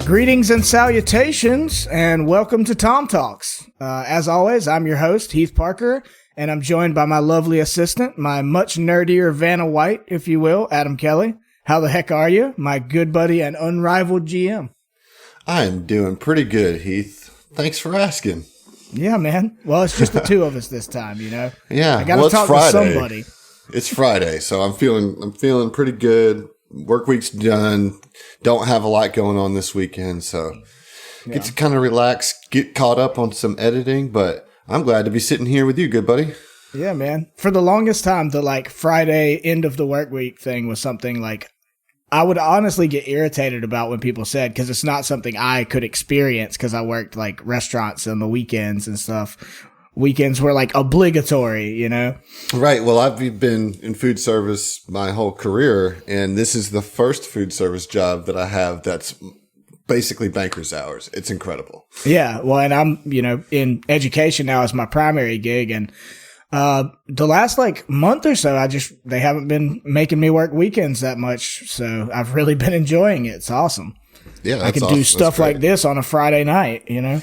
Greetings and salutations, and welcome to TOMTalks. As always, I'm your host, Heath Parker, and I'm joined by my lovely assistant, my much nerdier Vanna White, if you will, Adam Kelly. How the heck are you, my good buddy and unrivaled GM? I'm doing pretty good, Heath. Thanks for asking. Yeah, man. Well, it's just the two of us this time, you know? Yeah, I gotta talk to somebody. It's Friday, so I'm feeling pretty good. Work week's done. Don't have a lot going on this weekend, so get to kind of relax, get caught up on some editing, but I'm glad to be sitting here with you, good buddy. Yeah, man. For the longest time, the Friday end of the work week thing was something I would honestly get irritated about when people said, because it's not something I could experience because I worked restaurants on the weekends and stuff. Weekends were obligatory, you know? Right. Well, I've been in food service my whole career, and this is the first food service job that I have that's basically banker's hours. It's incredible. Yeah. Well, and I'm, in education now as my primary gig, and the last month or so, they haven't been making me work weekends that much. So I've really been enjoying it. It's awesome. Yeah. I can do stuff like this on a Friday night, you know?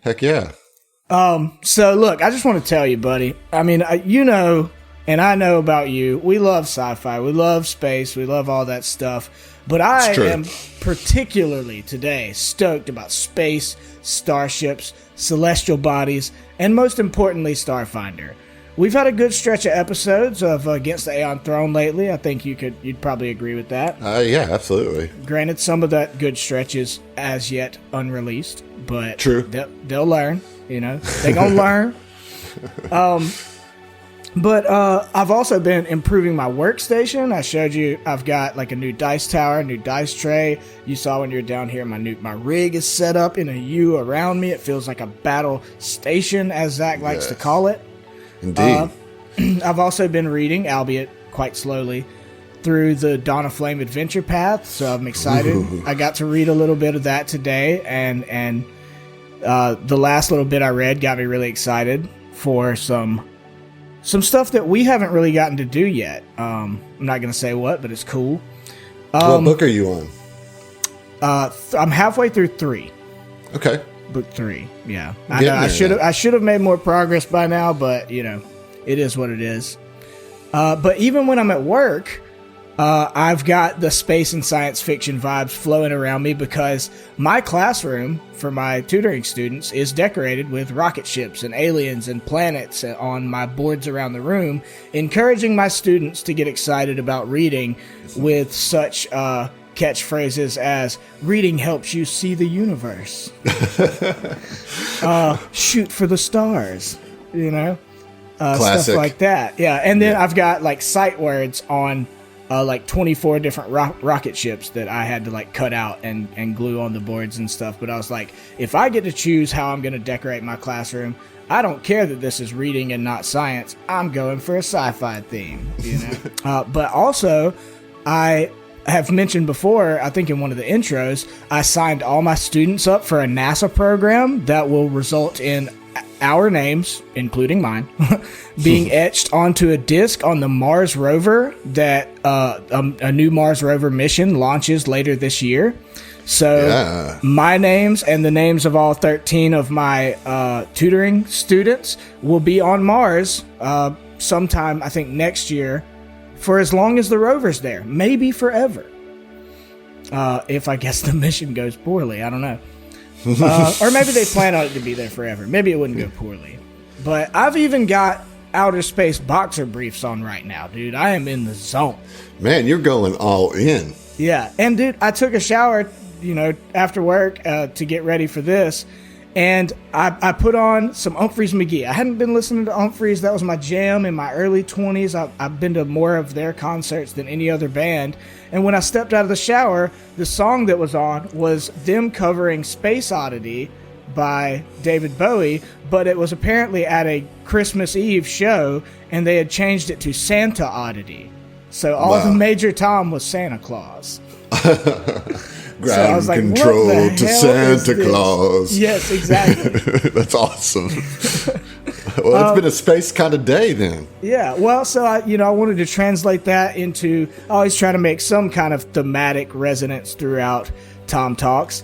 Heck yeah. So look, I just want to tell you, buddy, I mean, and I know about you, we love sci-fi, we love space, we love all that stuff, but I am particularly today stoked about space, starships, celestial bodies, and most importantly, Starfinder. We've had a good stretch of episodes of Against the Aeon Throne lately. I think you'd probably agree with that. Yeah, absolutely. Granted, some of that good stretch is as yet unreleased, but true. They'll learn. They're going to learn. But I've also been improving my workstation. I showed you I've got a new dice tower, a new dice tray. You saw when you were down here, my rig is set up in a U around me. It feels like a battle station, as Zach likes to call it. Indeed. I've also been reading, albeit quite slowly, through the Dawn of Flame adventure path, so I'm excited. Ooh. I got to read a little bit of that today, and the last little bit I read got me really excited for some stuff that we haven't really gotten to do yet. I'm not going to say what, but it's cool. What book are you on? I'm halfway through 3. Okay. Book 3, yeah. I should have made more progress by now, but it is what it is. But even when I'm at work, I've got the space and science fiction vibes flowing around me because my classroom for my tutoring students is decorated with rocket ships and aliens and planets on my boards around the room, encouraging my students to get excited about reading with such catchphrases as "reading helps you see the universe," "shoot for the stars," stuff like that. Yeah, and then I've got sight words on 24 different rocket ships that I had to cut out and glue on the boards and stuff. But I was like, if I get to choose how I'm going to decorate my classroom, I don't care that this is reading and not science. I'm going for a sci-fi theme, but also, I have mentioned before, I think in one of the intros, I signed all my students up for a NASA program that will result in our names, including mine, being etched onto a disc on the Mars rover that a new Mars rover mission launches later this year. So my names and the names of all 13 of my tutoring students will be on Mars sometime, I think, next year, for as long as the rover's there, maybe forever. If I guess the mission goes poorly, I don't know. Or maybe they plan on it to be there forever. Maybe it wouldn't go poorly. But I've even got outer space boxer briefs on right now, dude. I am in the zone. Man, you're going all in. Yeah. And dude, I took a shower, after work to get ready for this. And I put on some Humphreys McGee. I hadn't been listening to Humphreys. That was my jam in my early 20s. I've been to more of their concerts than any other band. And when I stepped out of the shower, the song that was on was them covering Space Oddity by David Bowie, but it was apparently at a Christmas Eve show, and they had changed it to Santa Oddity. So all the Major Tom was Santa Claus. Ground control to Santa Claus. Yes, exactly. That's awesome. Well, it's been a space kind of day then. Yeah. Well, so I wanted to translate that into. I always try to make some kind of thematic resonance throughout Tom Talks.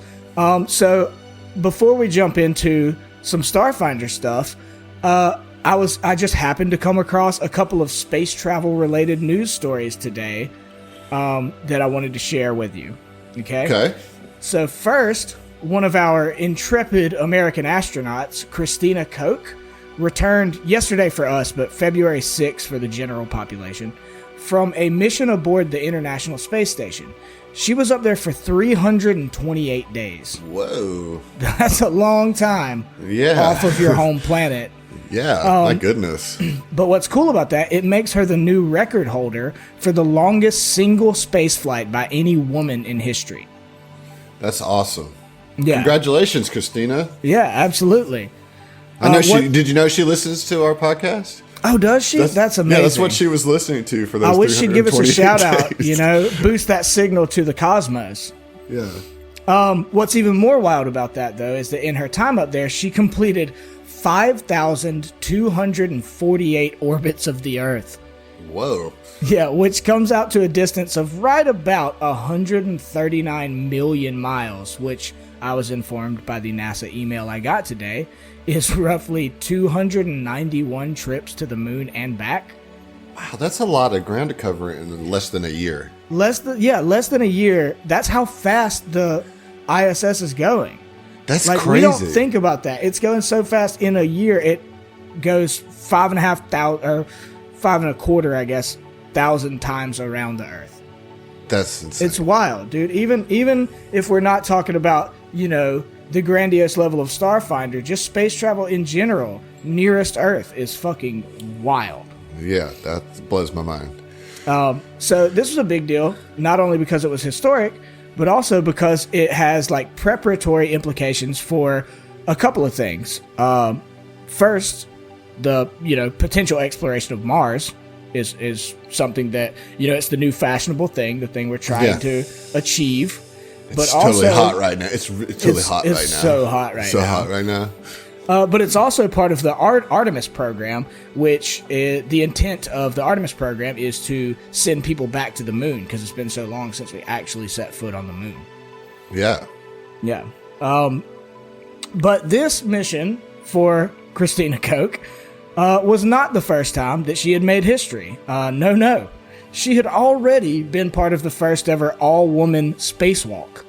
So before we jump into some Starfinder stuff, I just happened to come across a couple of space travel related news stories today that I wanted to share with you. Okay. So first, one of our intrepid American astronauts, Christina Koch, returned yesterday for us, but February 6th for the general population, from a mission aboard the International Space Station. She was up there for 328 days. Whoa. That's a long time off of your home planet. Yeah, my goodness. But what's cool about that, it makes her the new record holder for the longest single space flight by any woman in history. That's awesome. Yeah. Congratulations, Christina. Yeah, absolutely. I know did you know she listens to our podcast? Oh, does she? That's amazing. Yeah, that's what she was listening to for those 328 days. I wish she'd give us a shout out, boost that signal to the cosmos. Yeah. What's even more wild about that, though, is that in her time up there, she completed 5,248 orbits of the Earth. Whoa. Yeah, which comes out to a distance of right about 139 million miles, which I was informed by the NASA email I got today is roughly 291 trips to the moon and back. Wow, that's a lot of ground to cover in less than a year. Less than a year. That's how fast the ISS is going. That's crazy. We don't think about that. It's going so fast. In a year, it goes 5.25, I guess, 1,000 times around the Earth. That's insane. It's wild, dude. Even if we're not talking about, the grandiose level of Starfinder, just space travel in general, nearest Earth is fucking wild. Yeah, that blows my mind. So this was a big deal, not only because it was historic, but also because it has preparatory implications for a couple of things. First, the potential exploration of Mars is something that it's the new fashionable thing, the thing we're trying to achieve. It's totally hot right now. It's totally hot right now. It's so hot right now. So hot right now. But it's also part of the Artemis program, which the intent of the Artemis program is to send people back to the moon because it's been so long since we actually set foot on the moon. Yeah. Yeah. But this mission for Christina Koch was not the first time that she had made history. No. She had already been part of the first ever all-woman spacewalk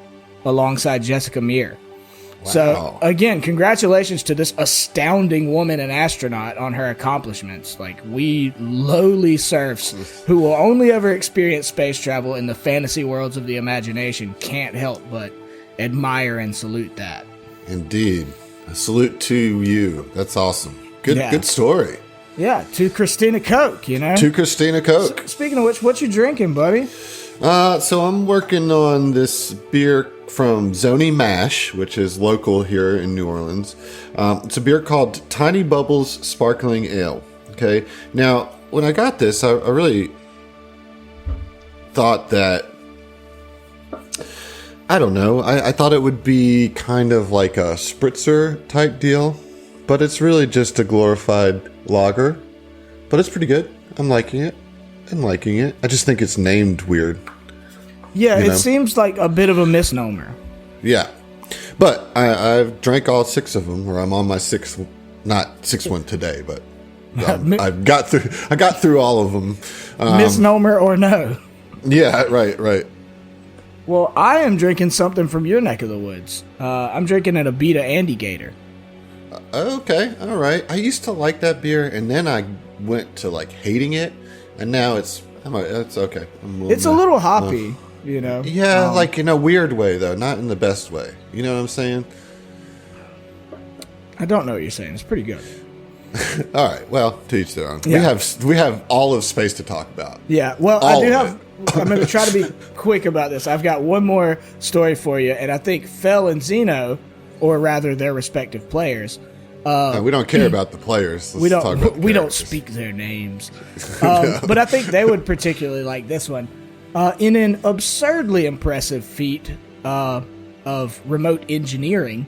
alongside Jessica Meir. Wow. So, again, congratulations to this astounding woman and astronaut on her accomplishments. We lowly serfs who will only ever experience space travel in the fantasy worlds of the imagination can't help but admire and salute that. Indeed. A salute to you. That's awesome. Good story. Yeah, to Christina Koch, To Christina Koch. Speaking of which, what you drinking, buddy? So I'm working on this beer from Zony Mash, which is local here in New Orleans. It's a beer called Tiny Bubbles Sparkling Ale. Okay. Now, when I got this, I really thought that, I don't know, I thought it would be kind of like a spritzer type deal, but it's really just a glorified lager. But it's pretty good. I'm liking it. I just think it's named weird. Yeah, it seems like a bit of a misnomer. Yeah. But I've drank all 6 of them, or I'm on my 6th, not 6th one today, but I got through all of them. Misnomer or no? Yeah, right. Well, I am drinking something from your neck of the woods. I'm drinking an Abita Andy Gator. Okay, all right. I used to like that beer, and then I went to hating it, and now it's okay. It's a little hoppy, Yeah, in a weird way though, not in the best way. You know what I'm saying? I don't know what you're saying. It's pretty good. All right. Well, to each their own. Yeah. We have all of space to talk about. Yeah. Well, I do have. I'm going to try to be quick about this. I've got one more story for you, and I think Fel and Zeno, or rather their respective players. We don't care about the players. We don't speak their names. But I think they would particularly like this one. In an absurdly impressive feat of remote engineering,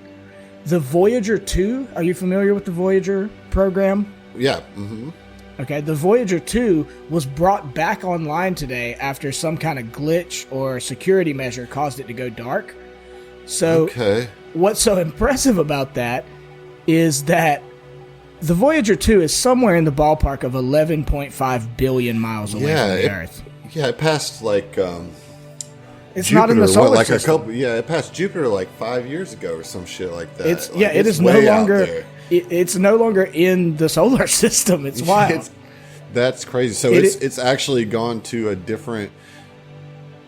the Voyager 2, are you familiar with the Voyager program? Yeah. Mm-hmm. Okay, the Voyager 2 was brought back online today after some kind of glitch or security measure caused it to go dark. So what's so impressive about that is that the Voyager 2 is somewhere in the ballpark of 11.5 billion miles away from the Earth. Yeah, it passed like it's Jupiter, not in the solar system. It passed Jupiter like 5 years ago or some shit like that. It is no longer. It's no longer in the solar system. It's wild. That's crazy. So it's actually gone to a different.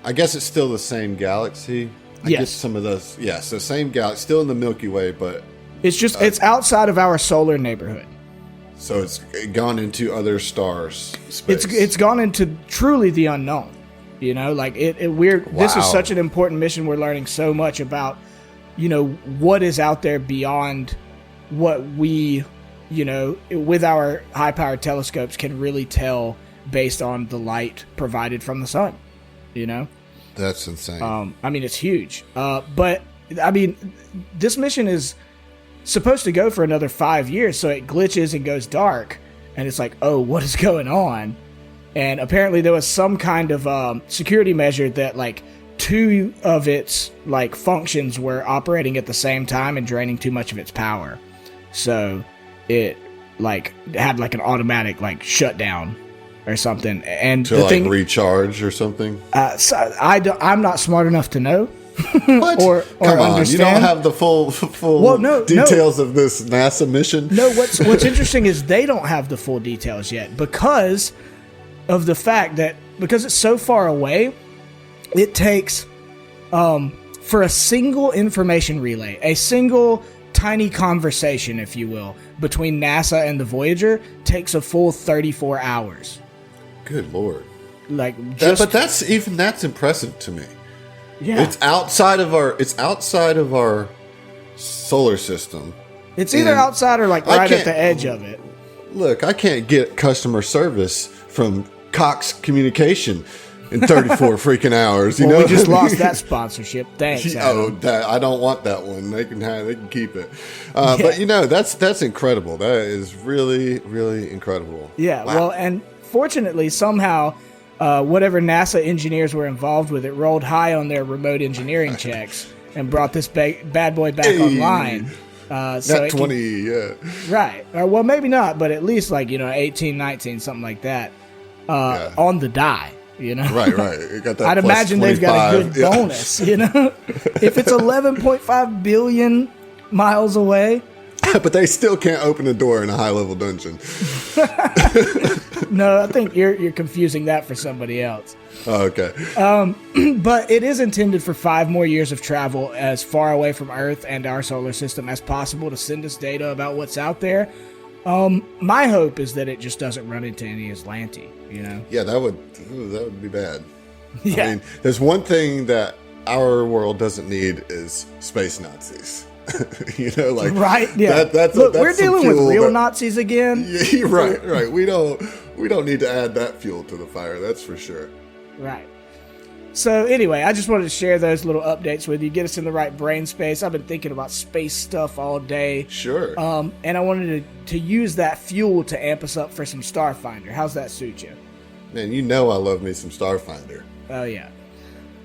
I guess it's still the same galaxy. I guess some of those. Yeah, so same galaxy, still in the Milky Way, but it's just it's outside of our solar neighborhood. So it's gone into other stars. Space. It's gone into truly the unknown. You know, like we're. Wow. This is such an important mission. We're learning so much about, what is out there beyond what we, with our high-powered telescopes can really tell based on the light provided from the sun. That's insane. I mean, it's huge. But I mean, this mission is supposed to go for another 5 years, so it glitches and goes dark, and it's like, oh, what is going on? And apparently there was some kind of security measure that like 2 of its like functions were operating at the same time and draining too much of its power. So it like had like an automatic like shutdown or something. And to like recharge or something. So I'm not smart enough to know. What? or Come on, understand. You don't have the full details of this NASA mission. No, what's interesting is they don't have the full details yet because of the fact that because it's so far away, it takes for a single information relay, a single tiny conversation, if you will, between NASA and the Voyager takes a full 34 hours. Good Lord. But that's impressive to me. Yeah. It's outside of our solar system. It's either outside or like right at the edge of it. Look, I can't get customer service from Cox Communication in 34 freaking hours. You know, we just lost that sponsorship. Thanks. Adam. I don't want that one. They can keep it. But that's incredible. That is really, really incredible. Yeah. Wow. Well, and fortunately, somehow, whatever NASA engineers were involved with it rolled high on their remote engineering checks and brought this bad boy back online. So not 20, yeah. Right. Well, maybe not, but at least 18, 19, something like that. On the die, Right. You got that. I'd imagine 25. They've got a good bonus, If it's 11.5 billion miles away. But they still can't open the door in a high-level dungeon. No, I think you're confusing that for somebody else. Oh, okay. But it is intended for 5 more years of travel as far away from Earth and our solar system as possible to send us data about what's out there. My hope is that it just doesn't run into any Aslanti, Yeah, that would be bad. Yeah. I mean, there's one thing that our world doesn't need is space Nazis. Right? Yeah. That's we're dealing with real Nazis again. Yeah, right. We don't need to add that fuel to the fire. That's for sure. Right. So anyway, I just wanted to share those little updates with you, get us in the right brain space. I've been thinking about space stuff all day. Sure. And I wanted to use that fuel to amp us up for some Starfinder. How's that suit you? Man, I love me some Starfinder. Oh, yeah.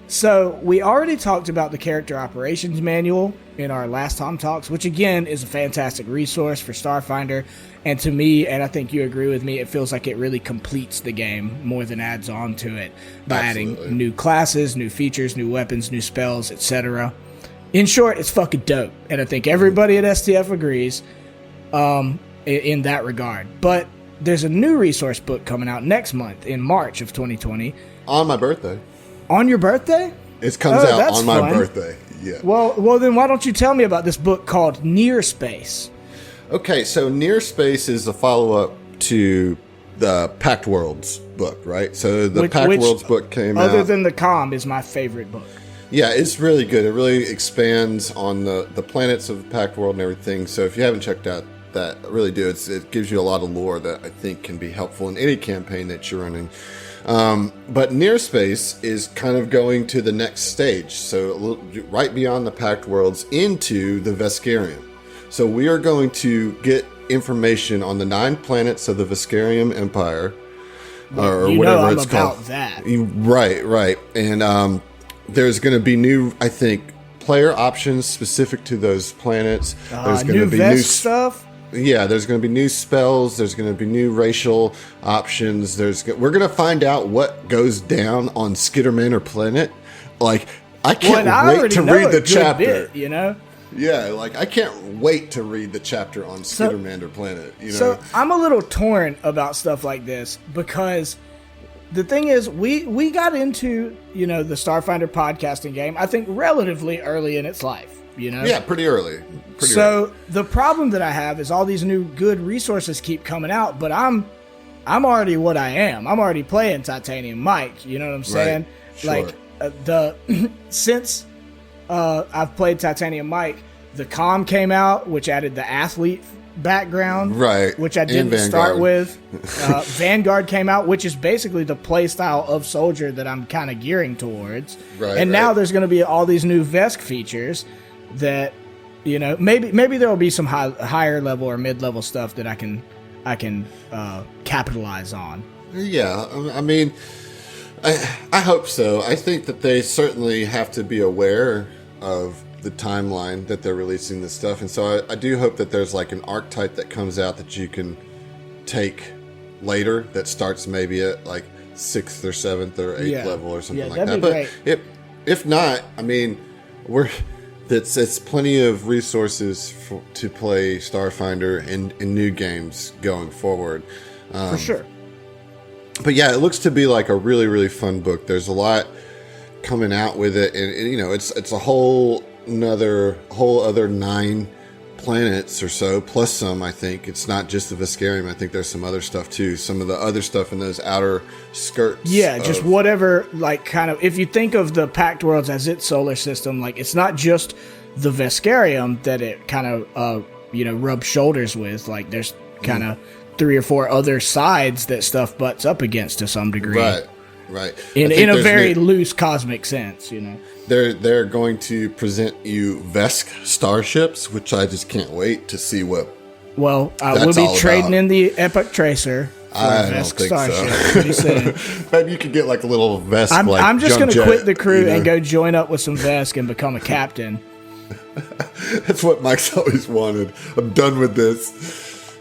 So we already talked about the character operations manual in our last TOMTalks, which again is a fantastic resource for Starfinder. And to me, and I think you agree with me, it feels like it really completes the game more than adds on to it by adding new classes, new features, new weapons, new spells, etc. In short, it's fucking dope. And I think everybody at STF agrees in that regard. But there's a new resource book coming out next month in March of 2020. On my birthday. On your birthday? It comes out on my birthday. Yeah. Well, then why don't you tell me about this book called Near Space? Okay, so Near Space is a follow-up to the Pact Worlds book, right? So the Pact Worlds book came out. Other than the Com, is my favorite book. Yeah, it's really good. It really expands on the planets of the Pact World and everything. So if you haven't checked out that, really do. It gives you a lot of lore that I think can be helpful in any campaign that you're running. But Near Space is kind of going to the next stage, so right beyond the Pact Worlds into the Veskarium. So we are going to get information on the 9 planets of the Veskarium Empire, or you whatever know I'm it's about called. that. Right. And there's going to be new, I think, player options specific to those planets. There's going to be new stuff. Yeah, there's going to be new spells. There's going to be new racial options. We're going to find out what goes down on Skittermander Planet. Like, I can't wait to read the chapter. Bit, you know? Yeah, like I can't wait to read the chapter on Skittermander Planet. You know? So I'm a little torn about stuff like this because the thing is, we got into the Starfinder podcasting game, I think, relatively early in its life. Yeah, pretty early. The problem that I have is all these new good resources keep coming out, but I'm already what I am. I'm already playing Titanium Mike. You know what I'm saying? Right. Sure. Like since I've played Titanium Mike, the comm came out, which added the athlete background, right? Which I didn't start with. Vanguard came out, which is basically the play style of soldier that I'm kind of gearing towards. Right. And now there's going to be all these new Vesk features that maybe there will be some higher level or mid level stuff that I can capitalize on. Yeah, I mean, I hope so. I think that they certainly have to be aware of the timeline that they're releasing this stuff, and so I do hope that there's like an archetype that comes out that you can take later that starts maybe at like 6th or 7th or 8th level or something like that. But if not, I mean, it's plenty of resources to play Starfinder in new games going forward. For sure. But yeah, it looks to be like a really, really fun book. There's a lot coming out with it, and it's a whole other 9 planets or so, plus some. I think it's not just the Veskarium. I think there's some other stuff too. Some of the other stuff in those outer skirts. Yeah, just whatever. Like, kind of, if you think of the Pact Worlds as its solar system, like it's not just the Veskarium that it kind of rubs shoulders with. Like, there's kind of 3 or 4 other sides that stuff butts up against to some degree. Right. In a very loose cosmic sense, They're going to present you Vesk starships, which I just can't wait to see what. Well, we'll be trading in the Epoch Tracer for I Vesk don't think starship so. pretty soon. Maybe you could get like a little Vesk. I'm just going to quit the crew and go join up with some Vesk and become a captain. That's what Mike's always wanted. I'm done with this.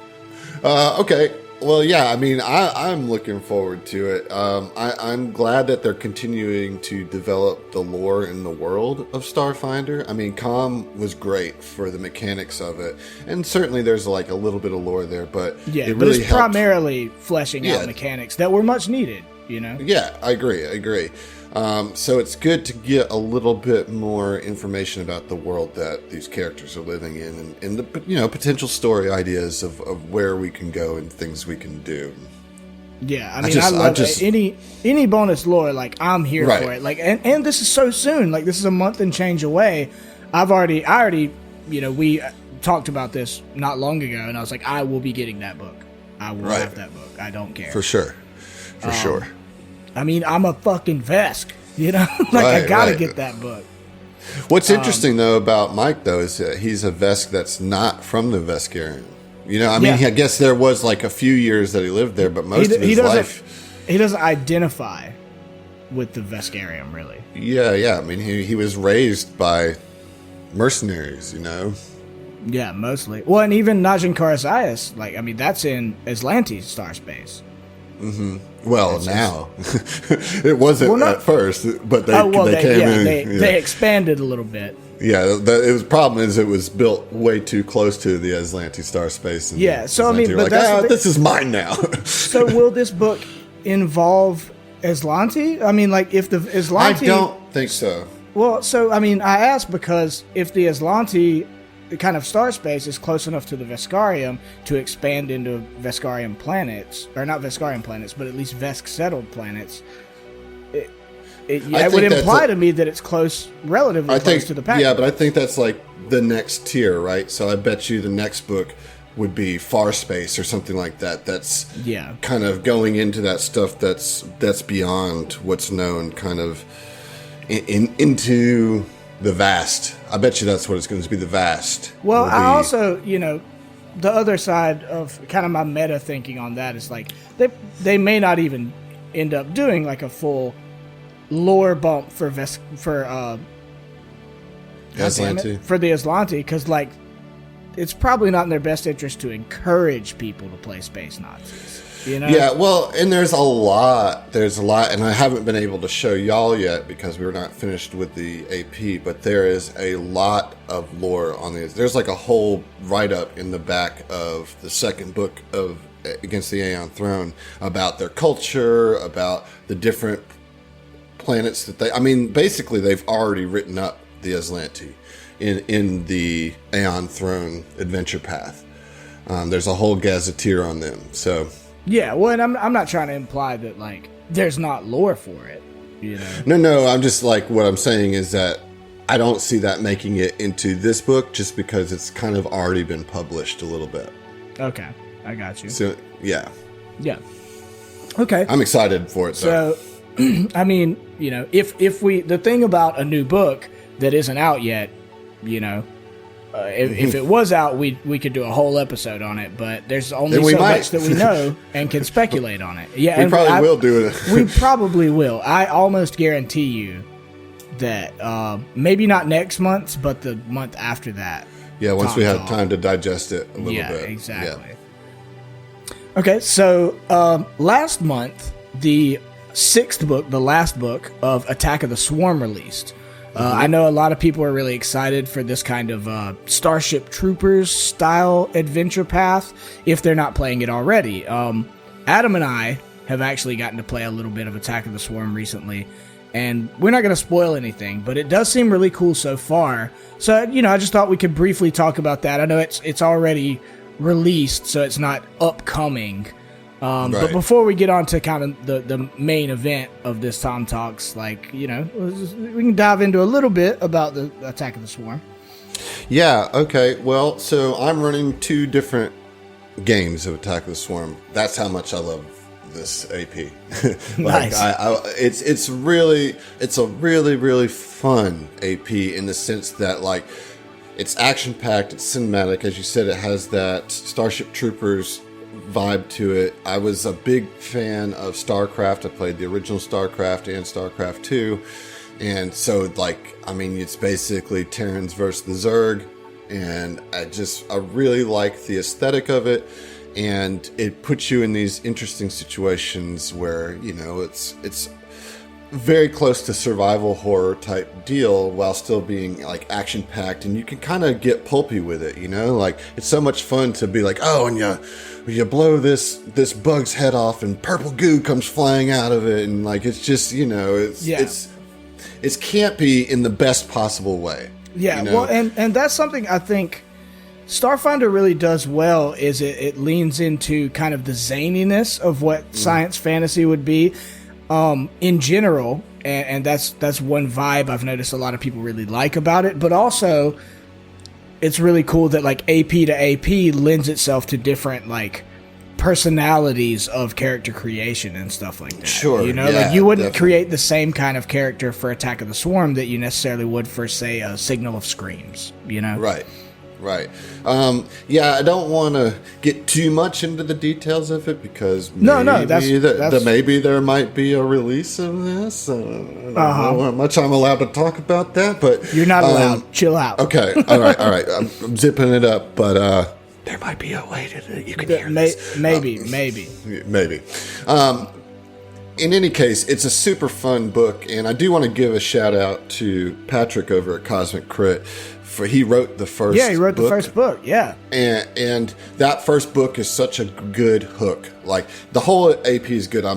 Okay. Well, yeah, I mean, I'm looking forward to it. I'm glad that they're continuing to develop the lore in the world of Starfinder. I mean, Com was great for the mechanics of it, and certainly there's like a little bit of lore there, but it really it's primarily fleshing out mechanics that were much needed, Yeah, I agree. So it's good to get a little bit more information about the world that these characters are living in, and the potential story ideas of where we can go and things we can do. Yeah, I mean, I love any bonus lore. Like, I'm here for it. Like, and this is so soon. Like, this is a month and change away. I already, we talked about this not long ago, and I was like, I will be getting that book. I will have that book. I don't care. For sure. I mean, I'm a fucking Vesk, I gotta get that book. What's interesting though about Mike though is that he's a Vesk that's not from the Veskarium. I guess there was like a few years that he lived there, but most of his life he doesn't identify with the Veskarium really. Yeah. I mean, he was raised by mercenaries, Yeah, mostly. Well, and even Najin Karasias, that's in Aslante's star space. Mm-hmm. Well, now it wasn't at first, but they came in. They expanded a little bit. Yeah, the problem is it was built way too close to the Aslanti star space. And so Aslanti but this is mine now. So will this book involve Aslanti? I mean, like if the Aslanti, I don't think so. Well, so I mean, I asked because if the Aslanti kind of star space is close enough to the Veskarium to expand into Veskarium planets, or not Veskarium planets, but at least Vesk settled planets. It would imply to me that it's relatively close to the pack. Yeah, but I think that's like the next tier, right? So I bet you the next book would be Far Space or something like that. That's kind of going into that stuff that's beyond what's known, kind of into the vast. I bet you that's what it's going to be, the vast. Well, I also, the other side of kind of my meta thinking on that is like they may not even end up doing like a full lore bump for the Aslanti, because like it's probably not in their best interest to encourage people to play Space Nazis. You know? Yeah, well, and there's a lot, and I haven't been able to show y'all yet because we're not finished with the AP, but there is a lot of lore on these. There's like a whole write-up in the back of the second book of Against the Aeon Throne about their culture, about the different planets that basically they've already written up the Aslanti in the Aeon Throne adventure path. There's a whole gazetteer on them, so... Yeah, well, and I'm not trying to imply that, like, there's not lore for it, you know? No, I'm just, like, what I'm saying is that I don't see that making it into this book just because it's kind of already been published a little bit. Okay, I got you. So, yeah. Yeah. Okay. I'm excited for it, though. So, I mean, you know, if we... The thing about a new book that isn't out yet, you know... if it was out, we could do a whole episode on it, but there's only so much that we know and can speculate on it. Yeah, we probably will do it. We probably will. I almost guarantee you that maybe not next month, but the month after that. Yeah, once we have time to digest it a little bit. Yeah, exactly. Yeah. Okay, so last month, the 6th book, the last book of Attack of the Swarm released. I know a lot of people are really excited for this kind of Starship Troopers style adventure path if they're not playing it already. Adam and I have actually gotten to play a little bit of Attack of the Swarm recently, and we're not going to spoil anything, but it does seem really cool so far. So, you know, I just thought we could briefly talk about that. I know it's already released, so it's not upcoming. Right. But before we get on to kind of the main event of this Tom Talks, like, you know, we can dive into a little bit about the Attack of the Swarm. Yeah, okay. Well, so I'm running 2 different games of Attack of the Swarm. That's how much I love this AP. Nice. It's a really fun AP in the sense that, like, it's action-packed, it's cinematic. As you said, it has that Starship Troopers vibe to it. I was a big fan of StarCraft. I played the original StarCraft and StarCraft 2. And so, like, I mean, it's basically Terrans versus the Zerg. And I really like the aesthetic of it. And it puts you in these interesting situations where, you know, it's very close to survival horror type deal while still being like action packed, and you can kind of get pulpy with it, you know, like it's so much fun to be like, oh, and you blow this bug's head off and purple goo comes flying out of it, and like it's just, you know, it's campy in the best possible way. Yeah, you know? Well, and that's something I think Starfinder really does well, is it leans into kind of the zaniness of what science fantasy would be. In general, and that's one vibe I've noticed a lot of people really like about it, but also it's really cool that like AP to AP lends itself to different like personalities of character creation and stuff like that. Sure. You know, like you wouldn't create the same kind of character for Attack of the Swarm that you necessarily would for, say, a Signal of Screams, you know? Right. Yeah, I don't want to get too much into the details of it because maybe there might be a release of this. I don't know how much I'm allowed to talk about that, but you're not allowed. Chill out. Okay, all right. I'm zipping it up, but there might be a way that you can hear this. Maybe. In any case, it's a super fun book, and I do want to give a shout out to Patrick over at Cosmic Crit. He wrote the first book. Yeah, he wrote the first book, yeah. And that first book is such a good hook. Like, the whole AP is good. I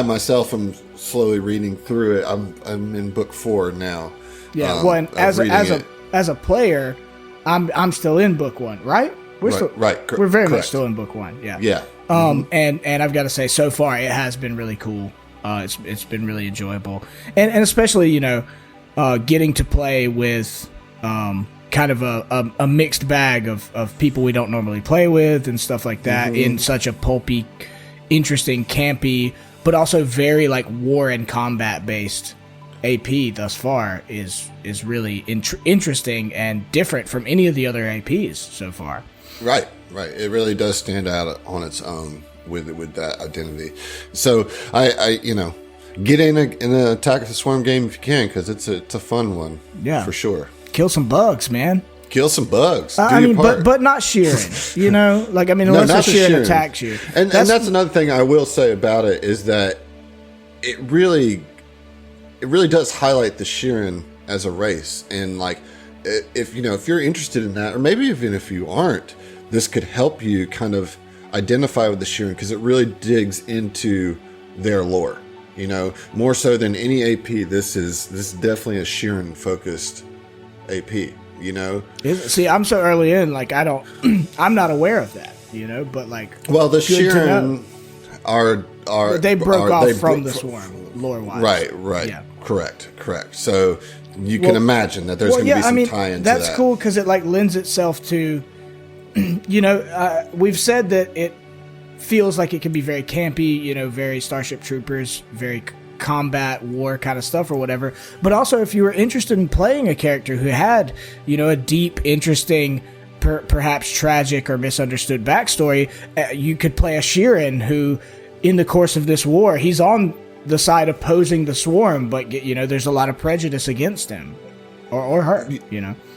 myself am slowly reading through it. I'm in book 4 now. Yeah, well, and as a player, I'm still in book 1, right? We're very much still in book 1, yeah. Yeah. And I've got to say, so far, it has been really cool. It's been really enjoyable. And especially, you know, getting to play with kind of a mixed bag of people we don't normally play with and stuff like that in such a pulpy, interesting, campy, but also very like war and combat based AP thus far is really interesting and different from any of the other APs so far. Right. Right. It really does stand out on its own with that identity. So I get in an Attack of the Swarm game if you can, because it's a fun one. Yeah, for sure. Kill some bugs, man. Kill some bugs. But not shearing. Unless shearing attacks you. And that's another thing I will say about it is that it really does highlight the shearing as a race. And like, if you're interested in that, or maybe even if you aren't, this could help you kind of identify with the shearing, because it really digs into their lore. More so than any AP. This is definitely a shearing focused AP. See, I'm so early in, like I'm not aware of that, but like, well, the shearing are they broke off from the swarm lore wise. Right. Yeah. Correct. So you can imagine that there's going to be some tie-in to that. That's cool, because it like lends itself to, we've said that it feels like it can be very campy, very Starship Troopers, very combat war kind of stuff or whatever. But also, if you were interested in playing a character who had, a deep, interesting, perhaps tragic or misunderstood backstory, you could play a Sheeran who, in the course of this war, he's on the side opposing the swarm, but there's a lot of prejudice against him or her.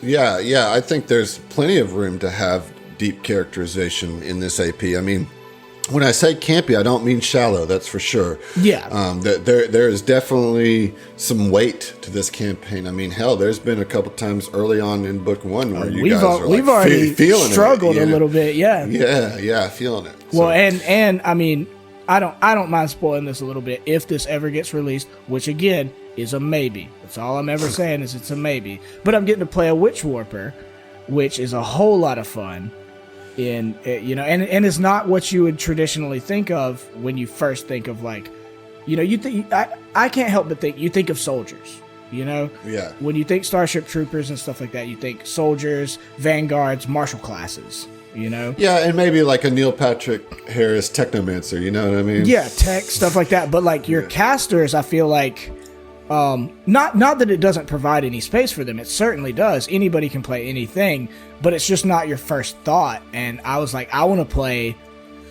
Yeah. I think there's plenty of room to have deep characterization in this AP. I mean, when I say campy, I don't mean shallow. That's for sure. Yeah. There is definitely some weight to this campaign. I mean, hell, there's been a couple times early on in book one where we've already feeling struggled it, a little bit. Yeah. Yeah, feeling it. So. Well, and I mean, I don't mind spoiling this a little bit if this ever gets released, which again is a maybe. That's all I'm ever saying is it's a maybe. But I'm getting to play a Witch Warper, which is a whole lot of fun. And it's not what you would traditionally think of when you first think of, like, I can't help but think you think of soldiers, Yeah. When you think Starship Troopers and stuff like that, you think soldiers, vanguards, martial classes, Yeah, and maybe like a Neil Patrick Harris Technomancer, you know what I mean? Yeah, tech, stuff like that. But like your casters, I feel like, not that it doesn't provide any space for them. It certainly does. Anybody can play anything, but it's just not your first thought. And I was like, I want to play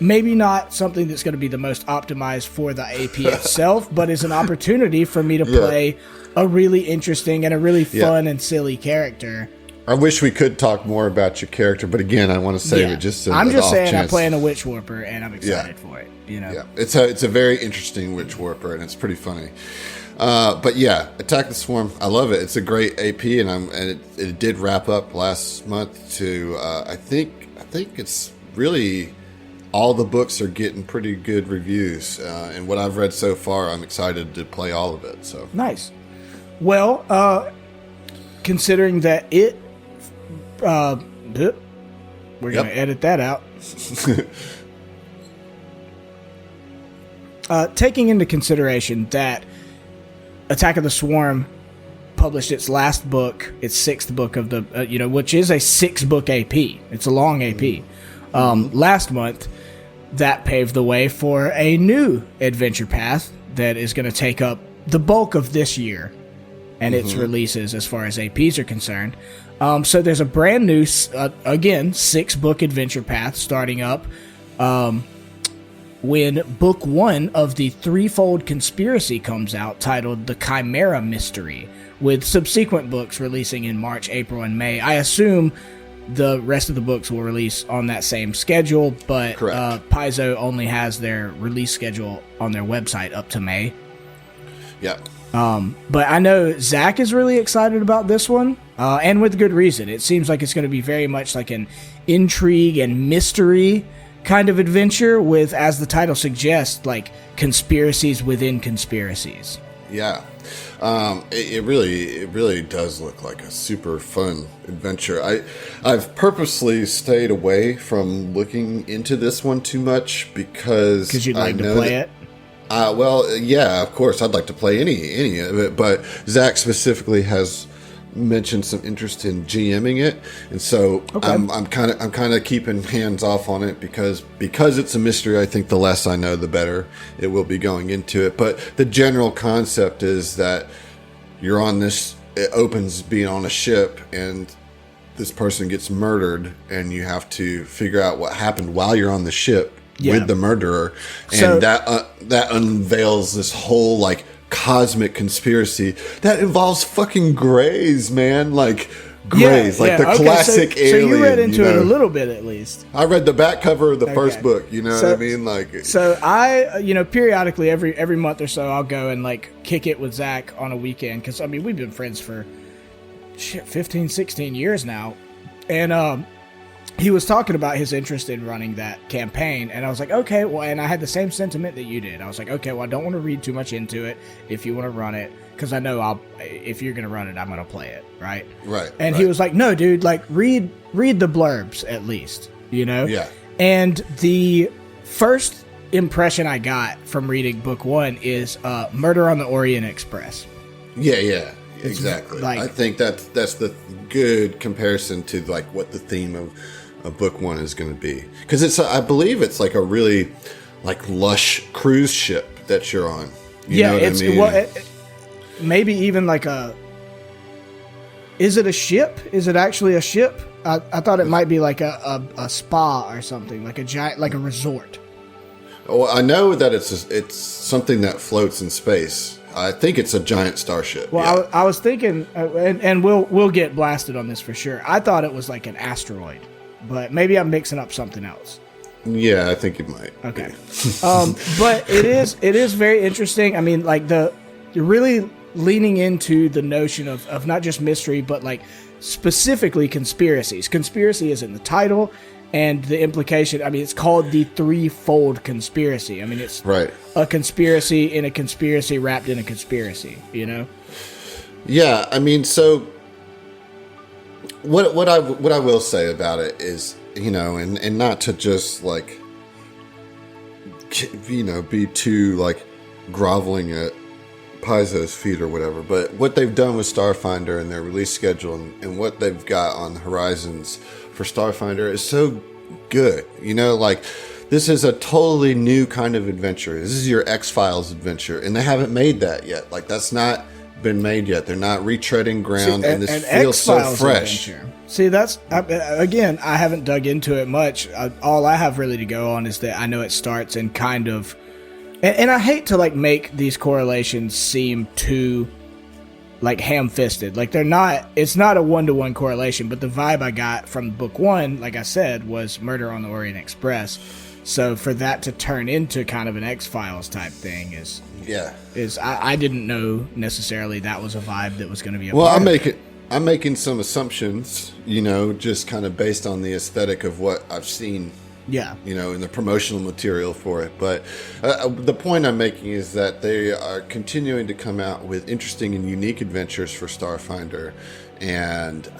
maybe not something that's going to be the most optimized for the AP itself, but is an opportunity for me to play a really interesting and a really fun and silly character. I wish we could talk more about your character, but again, I want to save it just. I'm just saying I'm playing a Witch Warper, and I'm excited for it. Yeah, it's a very interesting Witch Warper, and it's pretty funny. But yeah, Attack the Swarm, I love it. It's a great AP, and it did wrap up last month. I think it's really all the books are getting pretty good reviews, and what I've read so far, I'm excited to play all of it. So nice. Well, considering that we're gonna edit that out. Taking into consideration that Attack of the Swarm published its last book, its sixth book of the, which is a 6-book AP. It's a long AP. Last month, that paved the way for a new adventure path that is going to take up the bulk of this year and its releases as far as APs are concerned. So there's a brand new, again, 6-book adventure path starting up when book 1 of the threefold conspiracy comes out, titled The Chimera Mystery, with subsequent books releasing in March, April, and May. I assume the rest of the books will release on that same schedule, but Paizo only has their release schedule on their website up to May. Yeah. But I know Zach is really excited about this one, and with good reason. It seems like it's going to be very much like an intrigue and mystery kind of adventure with, as the title suggests, like conspiracies within conspiracies. Yeah. It really does look like a super fun adventure. I've purposely stayed away from looking into this one too much because you'd like to play it. Well, yeah, of course, I'd like to play any of it, but Zach specifically has mentioned some interest in GMing it, and so I'm kind of keeping hands off on it because it's a mystery. I think the less I know, the better it will be going into it. But the general concept is that you're on this. It opens being on a ship, and this person gets murdered, and you have to figure out what happened while you're on the ship with the murderer, and that unveils this whole like cosmic conspiracy that involves fucking Greys, man. Like Greys, like the classic alien. So you read into it a little bit, at least. I read the back cover of the first book. You know what I mean? Like, so I, periodically every month or so, I'll go and like kick it with Zach on a weekend, because I mean we've been friends for 15, 16 years now, and he was talking about his interest in running that campaign, and I was like, okay, well, and I had the same sentiment that you did. I was like, okay, well, I don't want to read too much into it if you want to run it, because I know if you're going to run it, I'm going to play it, right? Right. And he was like, no, dude, like, read the blurbs at least, Yeah. And the first impression I got from reading book one is Murder on the Orient Express. Yeah, exactly. Like, I think that's the good comparison to like what the theme of book one is going to be, because I believe it's like a really like lush cruise ship that you're on. You know what I mean? Well, maybe even like is it a ship? Is it actually a ship? I thought it might be like a spa or something, like a giant, like a resort. Well, I know that it's something that floats in space. I think it's a giant starship. Well, yeah. I was thinking, and we'll get blasted on this for sure. I thought it was like an asteroid, but maybe I'm mixing up something else. Yeah, I think it might. Okay, but it is very interesting. I mean, like you're really leaning into the notion of not just mystery, but like specifically conspiracies. Conspiracy is in the title. And the implication, I mean, it's called the threefold conspiracy. I mean, it's a conspiracy in a conspiracy wrapped in a conspiracy, Yeah, I mean, so what I will say about it is, and not to just like, be too like groveling at Paizo's feet or whatever, but what they've done with Starfinder and their release schedule and what they've got on the horizons for Starfinder is so good. Like, this is a totally new kind of adventure. This is your X-Files adventure, and they haven't made that yet. Like, that's not been made yet. They're not retreading ground, and this feels so fresh. Adventure. See, that's, again, I haven't dug into it much. All I have really to go on is that I know it starts in kind of, and I hate to like make these correlations seem too like ham-fisted. Like, it's not a one-to-one correlation, but the vibe I got from book one, like I said, was Murder on the Orient Express. So for that to turn into kind of an X-Files type thing is I didn't know necessarily that was a vibe that was going to be a part of it. I'm making some assumptions, just kind of based on the aesthetic of what I've seen. Yeah. In the promotional material for it. But the point I'm making is that they are continuing to come out with interesting and unique adventures for Starfinder. And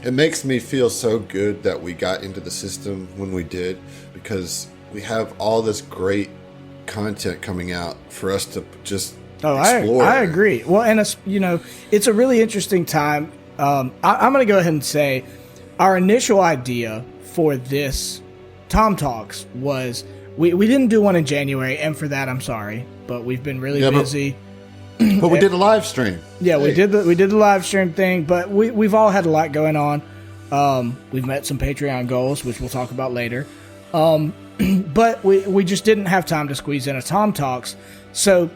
it makes me feel so good that we got into the system when we did, because we have all this great content coming out for us to just explore. I agree. Well, and it's a really interesting time. I'm going to go ahead and say our initial idea for this TOMTalks was we didn't do one in January, and for that I'm sorry, but we've been really busy. But we did a live stream. Yeah, we did the live stream thing, but we've all had a lot going on. We've met some Patreon goals, which we'll talk about later. But we just didn't have time to squeeze in a TOMTalks. So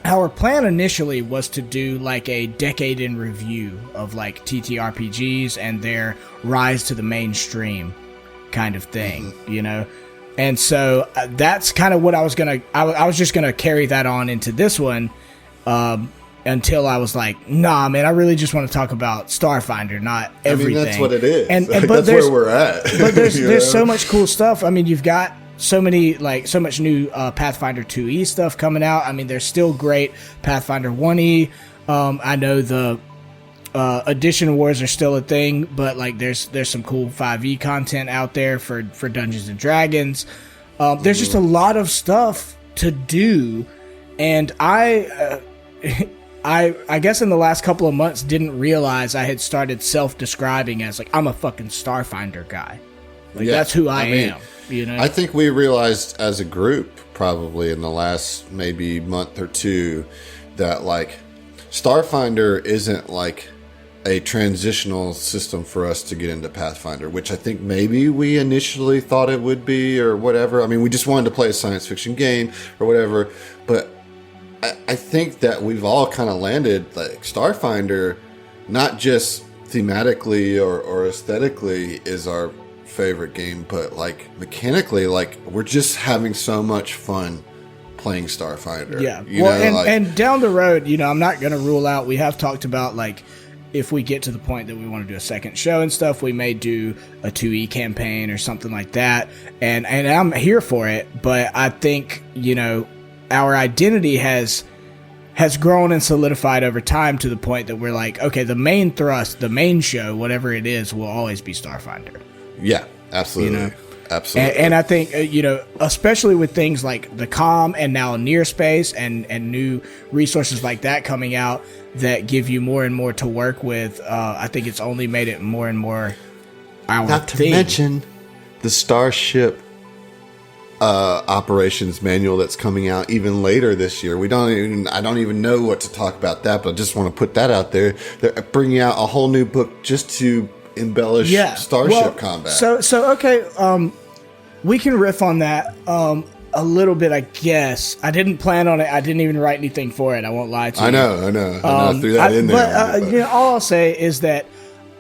our plan initially was to do like a decade in review of like TTRPGs and their rise to the mainstream kind of thing, And so that's kind of what I was just gonna carry that on into this one, until I was like, nah, man, I really just want to talk about Starfinder, not everything. I mean, that's what it is. And that's where we're at. But there's so much cool stuff. I mean, you've got so much new Pathfinder 2e stuff coming out. I mean, there's still great Pathfinder 1e. I know the edition wars are still a thing, but like there's some cool 5e content out there for Dungeons and Dragons. There's just a lot of stuff to do, and I guess in the last couple of months didn't realize I had started self-describing as like, I'm a fucking Starfinder guy. Like, that's who I am. I think we realized as a group probably in the last maybe month or two that like Starfinder isn't like a transitional system for us to get into Pathfinder, which I think maybe we initially thought it would be or whatever. I mean, we just wanted to play a science fiction game or whatever, but I think that we've all kind of landed like Starfinder, not just thematically or aesthetically is our favorite game, but like mechanically, like we're just having so much fun playing Starfinder. Yeah. And down the road, I'm not going to rule out, we have talked about like, if we get to the point that we want to do a second show and stuff, we may do a 2E campaign or something like that. And I'm here for it, but I think, our identity has grown and solidified over time to the point that we're like, okay, the main thrust, the main show, whatever it is, will always be Starfinder. Yeah, absolutely. Absolutely. And I think, especially with things like the comm and now near space and new resources like that coming out that give you more and more to work with, I think it's only made it more and more our Not to mention the Starship operations manual that's coming out even later this year. I don't even know what to talk about that, but I just want to put that out there. They're bringing out a whole new book just to embellish Starship combat. So okay, we can riff on that a little bit, I guess. I didn't plan on it. I didn't even write anything for it. I won't lie to you. I know. I threw that in there. But all I'll say is that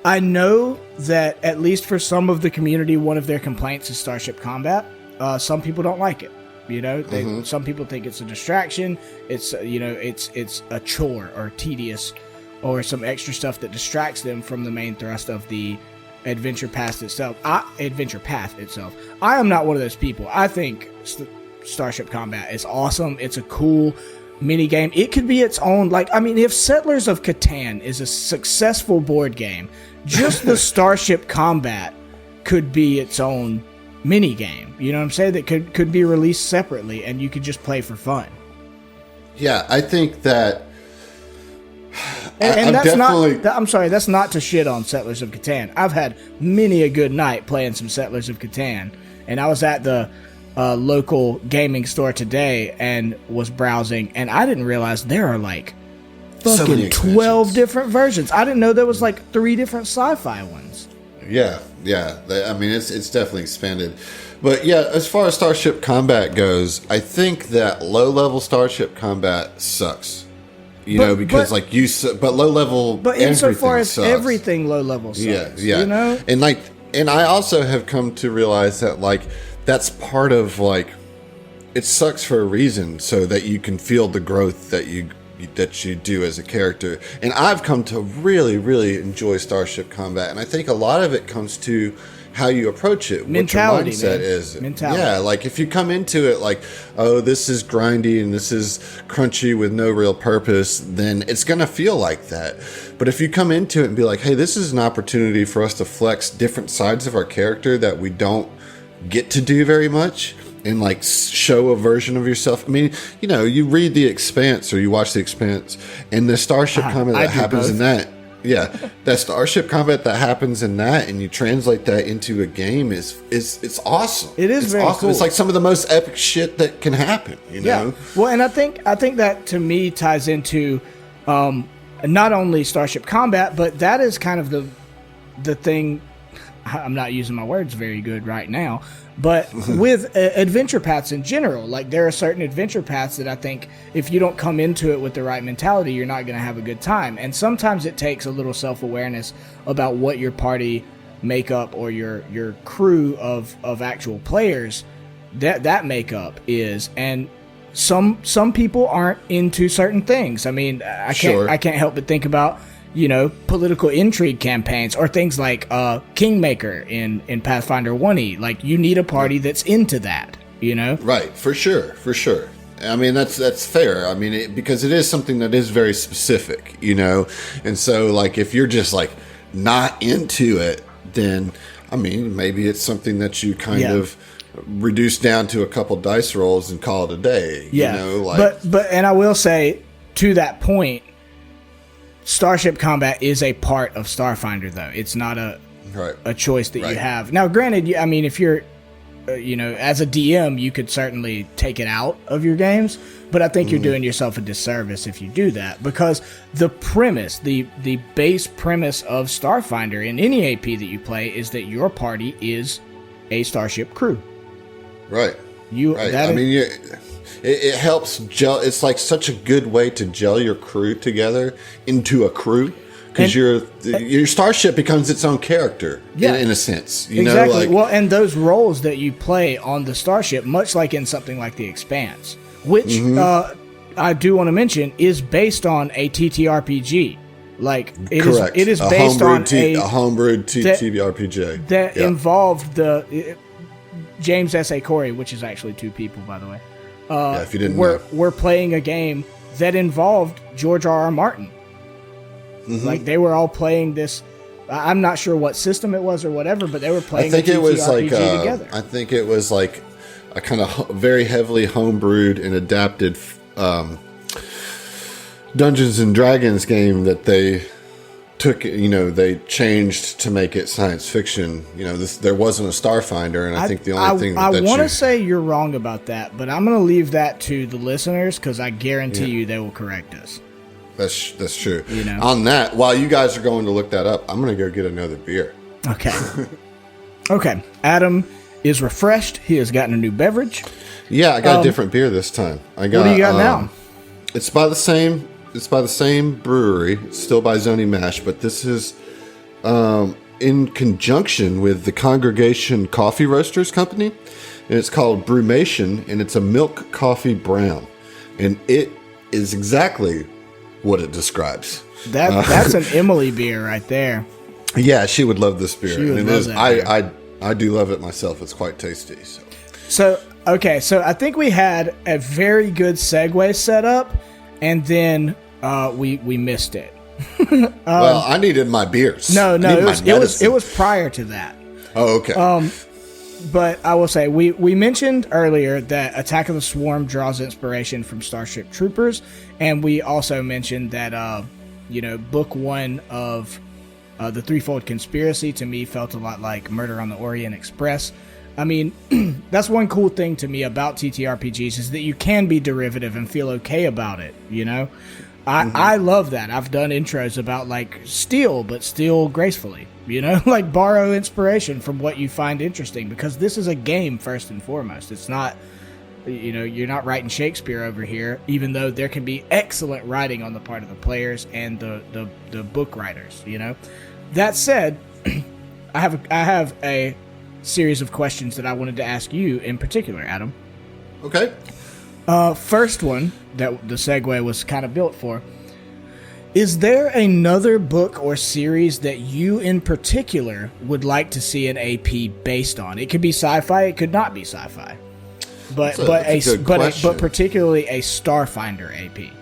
I know that at least for some of the community, one of their complaints is Starship combat. Some people don't like it. Some people think it's a distraction. It's it's a chore or tedious, or some extra stuff that distracts them from the main thrust of the adventure path itself. I am not one of those people. I think Starship Combat is awesome. It's a cool mini game. It could be its own, if Settlers of Catan is a successful board game, just the Starship Combat could be its own mini game. You know what I'm saying? That could be released separately and you could just play for fun. Yeah, I think that. And that's not. I'm sorry, that's not to shit on Settlers of Catan. I've had many a good night playing some Settlers of Catan, and I was at the local gaming store today and was browsing, and I didn't realize there are fucking 12 different versions. I didn't know there was 3 different sci-fi ones. Yeah. It's definitely expanded. But yeah, as far as Starship Combat goes, I think that low-level Starship Combat sucks. But low level. But insofar as sucks. Everything low level sucks. Yeah. And I also have come to realize that that's part of it sucks for a reason, so that you can feel the growth that you do as a character. And I've come to really, really enjoy Starship Combat, and I think a lot of it comes to how you approach it, mentality, what your mindset man. is. Mentality. Yeah, if you come into it this is grindy and this is crunchy with no real purpose, then it's going to feel like that. But if you come into it and be like, hey, this is an opportunity for us to flex different sides of our character that we don't get to do very much, and show a version of yourself. I mean, you read The Expanse or you watch The Expanse, and the Starship combat that happens in that. Yeah, that Starship combat that happens in that, and you translate that into a game is it's awesome. It's very awesome. cool. It's some of the most epic shit that can happen. Yeah. Well, and I think that to me ties into not only Starship Combat, but that is kind of the thing. I'm not using my words very good right now, but with adventure paths in general, there are certain adventure paths that I think if you don't come into it with the right mentality, you're not going to have a good time. And sometimes it takes a little self-awareness about what your party makeup or your crew of actual players that makeup is. And some people aren't into certain things. I mean, I can't help but think about political intrigue campaigns or things like Kingmaker in Pathfinder 1E. You need a party that's into that, Right, for sure. I mean, that's fair. I mean, because it is something that is very specific, And so, if you're just, not into it, then, I mean, maybe it's something that you kind of reduce down to a couple dice rolls and call it a day, But and I will say, to that point, Starship Combat is a part of Starfinder, though. It's not a choice that you have. Now, granted, if you're as a DM, you could certainly take it out of your games, but I think you're doing yourself a disservice if you do that, because the premise, the base premise of Starfinder in any AP that you play is that your party is a starship crew. Right. It helps gel. It's like such a good way to gel your crew together into a crew. Because your starship becomes its own character, in a sense. Exactly. Well, and those roles that you play on the starship, much like in something like The Expanse, which I do want to mention is based on a TTRPG. Like it is based on a homebrewed TTRPG that involved the James S.A. Corey, which is actually two people, by the way. If you didn't know, we're playing a game that involved George R.R. Martin. Like they were all playing this. I'm not sure what system it was or whatever, but they were playing. I think it was like together. I think it was like a kind of very heavily homebrewed and adapted Dungeons and Dragons game that they took. They changed to make it science fiction. There wasn't a Starfinder, and I think the only thing I want to say you're wrong about that, but I'm going to leave that to the listeners because I guarantee you they will correct us. That's true. On that, while you guys are going to look that up, I'm going to go get another beer. Okay. Okay. Adam is refreshed. He has gotten a new beverage. Yeah, I got a different beer this time. What do you got now? It's by the same brewery. It's still by Zony Mash, but this is in conjunction with the Congregation Coffee Roasters Company, and it's called Brewmation, and it's a milk coffee brown, and it is exactly what it describes. That's an Emily beer right there. Yeah, she would love this beer. She would love that beer. I do love it myself. It's quite tasty. So I think we had a very good segue set up, and then we missed it. Well, I needed my beers. No, it was prior to that. Oh, okay. But I will say, we mentioned earlier that Attack of the Swarm draws inspiration from Starship Troopers, and we also mentioned that, Book 1 of The Threefold Conspiracy to me felt a lot like Murder on the Orient Express. I mean, that's one cool thing to me about TTRPGs is that you can be derivative and feel okay about it, I love that. I've done intros about steal, but steal gracefully, like borrow inspiration from what you find interesting, because this is a game first and foremost. It's not, you're not writing Shakespeare over here, even though there can be excellent writing on the part of the players and the book writers, That said, I have a series of questions that I wanted to ask you in particular, Adam. Okay. First one that the segue was kind of built for. Is there another book or series that you in particular would like to see an AP based on? It could be sci-fi, it could not be sci-fi. But particularly a Starfinder AP.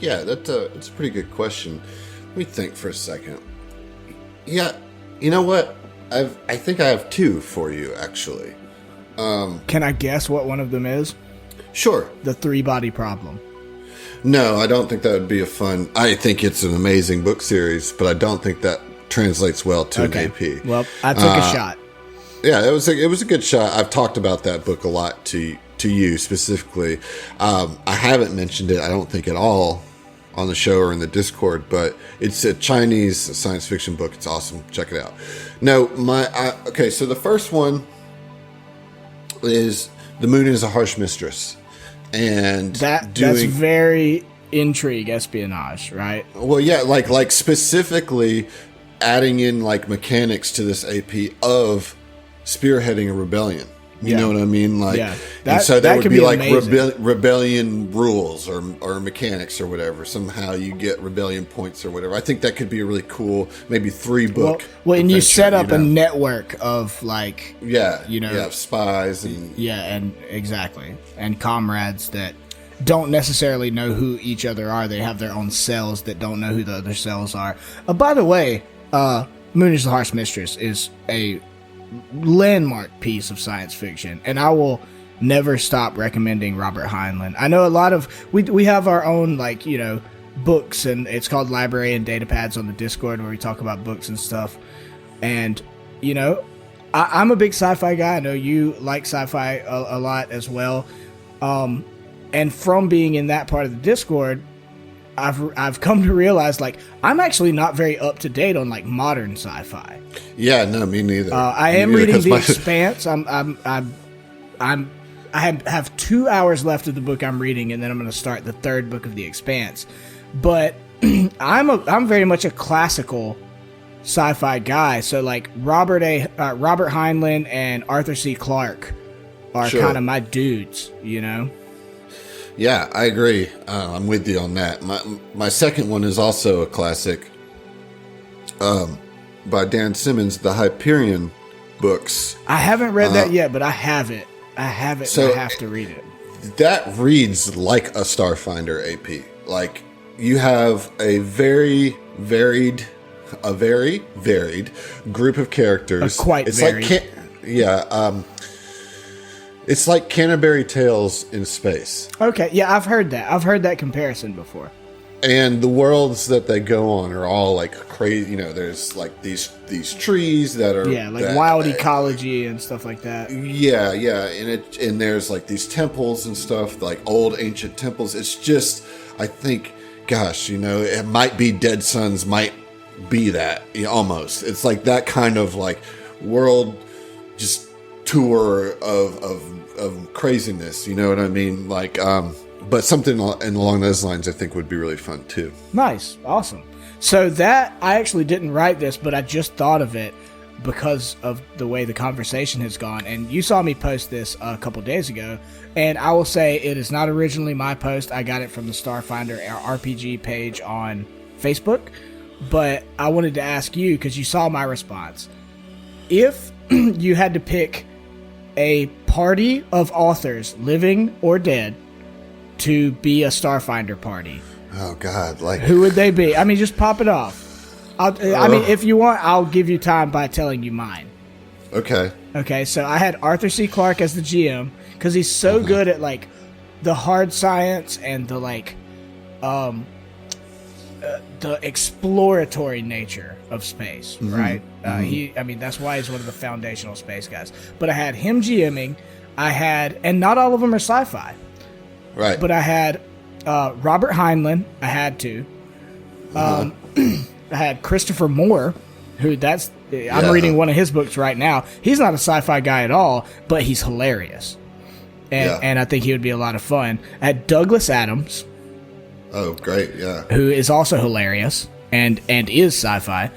Yeah, that's a pretty good question. Let me think for a second. Yeah, you know what? I think I have two for you, actually. Can I guess what one of them is? Sure. The Three-Body Problem. No, I don't think that would be a fun... I think it's an amazing book series, but I don't think that translates well to an AP. Well, I took a shot. Yeah, it was a good shot. I've talked about that book a lot to you specifically. I haven't mentioned it, I don't think, at all on the show or in the Discord, but it's a Chinese science fiction book. It's awesome. Check it out. No, so the first one is The Moon is a Harsh Mistress. And that's very intrigue espionage, right? Well, yeah, like specifically adding in mechanics to this AP of spearheading a rebellion. You know what I mean? And so that would be rebellion rules or mechanics or whatever. Somehow you get rebellion points or whatever. I think that could be a really cool, maybe 3-book. Well, and you set up a network of spies and and exactly, and comrades that don't necessarily know who each other are. They have their own cells that don't know who the other cells are. By the way, Moon is the Harsh Mistress is a landmark piece of science fiction, and I will never stop recommending Robert Heinlein. I know a lot of we have our own books, and it's called Library and Data Pads on the Discord, where we talk about books and stuff. And I'm a big sci-fi guy. I know you like sci-fi a lot as well. And from being in that part of the Discord, I've come to realize, like, I'm actually not very up to date on, like, modern sci-fi. Yeah, no, me neither. I am reading The Expanse. I have 2 hours left of the book I'm reading, and then I'm going to start the third book of The Expanse. But I'm very much a classical sci-fi guy. So, like, Robert Heinlein and Arthur C. Clarke are kind of my dudes, you know? Yeah, I agree. I'm with you on that. My second one is also a classic, by Dan Simmons, the Hyperion books. I haven't read that yet, but I have it. So I have to read it. That reads like a Starfinder AP. Like, you have a very varied group of characters. It's varied. It's like Canterbury Tales in space. Okay, yeah, I've heard that. I've heard that comparison before. And the worlds that they go on are all like crazy. You know, there's like these trees that are wild ecology and stuff like that. Yeah, and there's like these temples and stuff, like old ancient temples. It's just, I think, gosh, you know, it might be Dead Suns, might be that, you know, almost. It's like that kind of like world just tour of craziness. You know what I mean? Like, but something along those lines I think would be really fun too. Nice. Awesome. So that, I actually didn't write this, but I just thought of it because of the way the conversation has gone. And you saw me post this a couple days ago, and I will say it is not originally my post. I got it from the Starfinder RPG page on Facebook, but I wanted to ask you, because you saw my response. If you had to pick a party of authors, living or dead, to be a Starfinder party, oh God, like, who would they be? I mean, just pop it off. I mean, if you want, I'll give you time by telling you mine. Okay, so I had Arthur C. Clarke as the GM, because he's so good at, like, the hard science and the, like, the exploratory nature of space, right? I mean, that's why he's one of the foundational space guys. But I had him GMing. And not all of them are sci-fi. Right. But I had Robert Heinlein. I had to. I had Christopher Moore, who I'm reading one of his books right now. He's not a sci-fi guy at all, but he's hilarious. And I think he would be a lot of fun. I had Douglas Adams. Oh, great, yeah. Who is also hilarious and is sci-fi.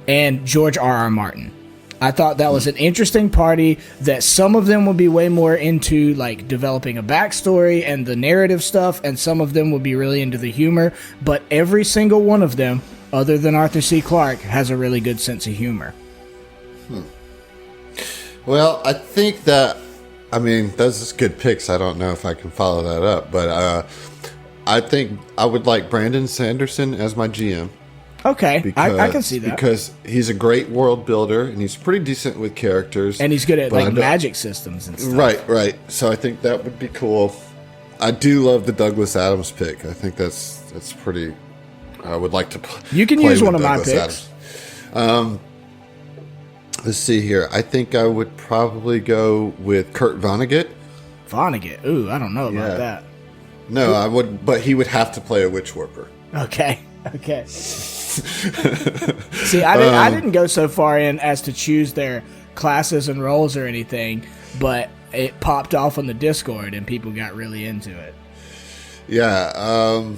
And George R.R. Martin. I thought that was an interesting party, that some of them would be way more into, like, developing a backstory and the narrative stuff, and some of them would be really into the humor, but every single one of them, other than Arthur C. Clarke, has a really good sense of humor. Well, I think that, I mean, those are good picks. I don't know if I can follow that up, but I think I would like Brandon Sanderson as my GM. Okay, I can see that. Because he's a great world builder, and he's pretty decent with characters. And he's good at, like, magic systems and stuff. Right. So I think that would be cool. I do love the Douglas Adams pick. I think that's pretty... I would like to You can use one of my picks. Let's see here. I think I would probably go with Kurt Vonnegut. Vonnegut? Ooh, I don't know about that. No, I would... But he would have to play a Witch Warper. Okay. See, I didn't go so far in as to choose their classes and roles or anything, but it popped off on the Discord and people got really into it. Yeah,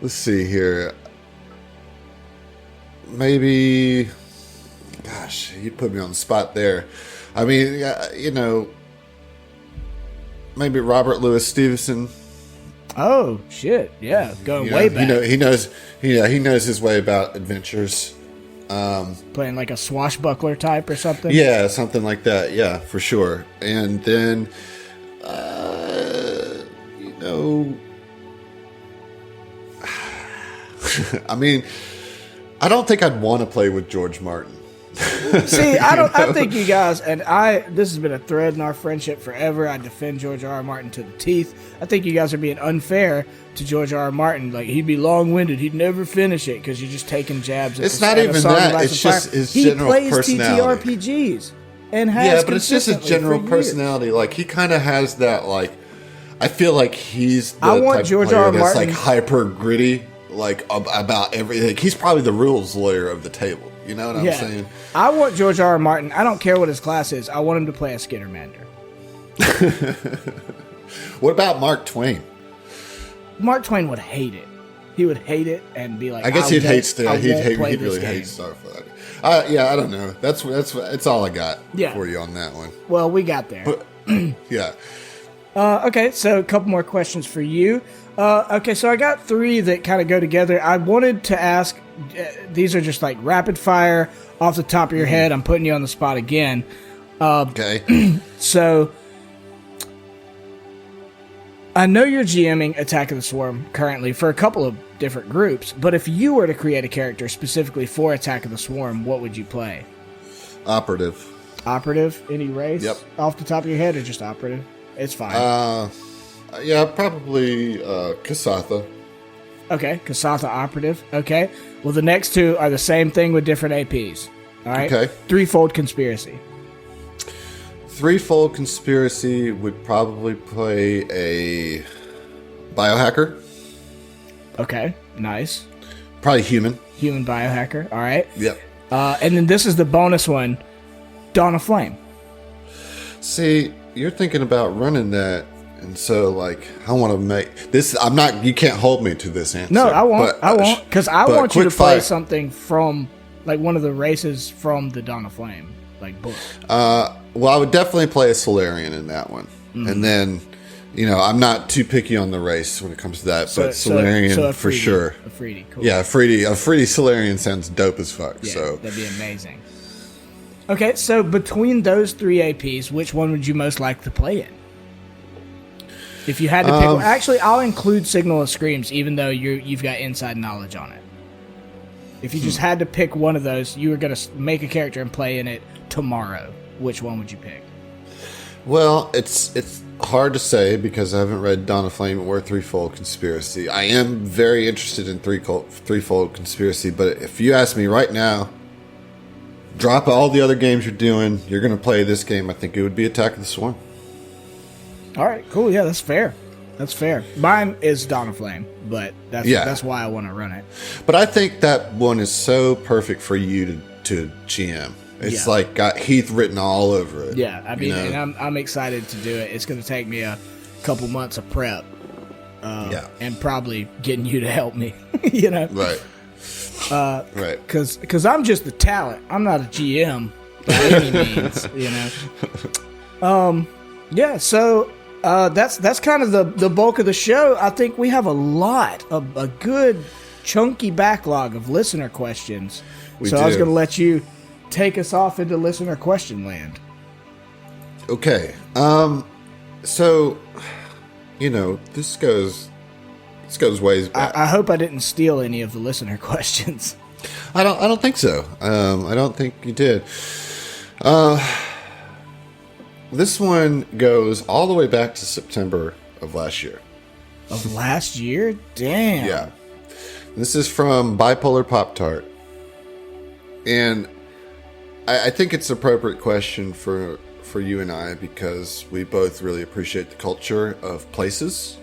let's see here. Maybe, gosh, you put me on the spot there. I mean, you know, maybe Robert Louis Stevenson. Oh shit! Yeah, going way back. He knows his way about adventures. Playing like a swashbuckler type or something. Yeah, something like that. Yeah, for sure. And then, I mean, I don't think I'd want to play with George Martin. See, I think you guys, and this has been a thread in our friendship forever. I defend George R.R. Martin to the teeth. I think you guys are being unfair to George R.R. Martin. Like, he'd be long-winded. He'd never finish it because you're just taking jabs at It's not even that. It's just his general personality. He plays TTRPGs. and has. Yeah, but it's just a general personality. Like he kind of has that. Like I feel like he's the type of player that's like hyper gritty, like about everything. He's probably the rules lawyer of the table. You know what I'm saying? I want George R. R. Martin. I don't care what his class is. I want him to play a Skittermander. What about Mark Twain? Mark Twain would hate it. He would hate it and be like, I guess he'd really hate Starfinder. Yeah, I don't know. That's all I got for you on that one. Well, we got there. But, yeah. Okay, so a couple more questions for you. Okay, so I got 3 that kind of go together. I wanted to ask, these are just like rapid fire off the top of your head. I'm putting you on the spot again. Okay. So, I know you're GMing Attack of the Swarm currently for a couple of different groups, but if you were to create a character specifically for Attack of the Swarm, what would you play? Operative. Operative? Any race? Yep. Off the top of your head, or just operative? It's fine. Yeah, probably Kasatha. Okay, Kasatha operative. Okay. Well, the next 2 are the same thing with different APs. All right. Okay. Threefold Conspiracy. Threefold Conspiracy would probably play a biohacker. Okay, nice. Probably human. Human biohacker. All right. Yep. And then this is the bonus one, Dawn of Flame. See, you're thinking about running that, and so like I want to make this. I'm not. You can't hold me to this answer. No, I won't. I won't, because I want you to play fire. something from like one of the races from the Dawn of Flame, like book. Well, I would definitely play a Solarian in that one, and then, I'm not too picky on the race when it comes to that, but Solarian for sure. A Freedy, cool. Yeah, a Freedy Solarian sounds dope as fuck. Yeah, so that'd be amazing. Okay, so between those 3 APs, which one would you most like to play in? If you had to pick one, actually, I'll include Signal of Screams, even though you've got inside knowledge on it. If you just had to pick one of those, you were going to make a character and play in it tomorrow. Which one would you pick? Well, it's hard to say because I haven't read Dawn of Flame or Threefold Conspiracy. I am very interested in Threefold Conspiracy, but if you ask me right now, drop all the other games you're doing, you're going to play this game, I think it would be Attack of the Swarm. All right, cool. Yeah, that's fair. That's fair. Mine is Dawn of Flame, but that's why I want to run it. But I think that one is so perfect for you to GM. It's like got Heath written all over it. Yeah, I mean, and I'm excited to do it. It's going to take me a couple months of prep. And probably getting you to help me, Right. Right. Because I'm just the talent. I'm not a GM by any means, Yeah, so that's kind of the bulk of the show. I think we have a good chunky backlog of listener questions. I was going to let you take us off into listener question land. Okay. So, this goes ways back. I hope I didn't steal any of the listener questions. I don't think so. I don't think you did. This one goes all the way back to September of last year. Of last year? Damn. Yeah. This is from Bipolar Pop-Tart. And I think it's an appropriate question for you and I because we both really appreciate the culture of places.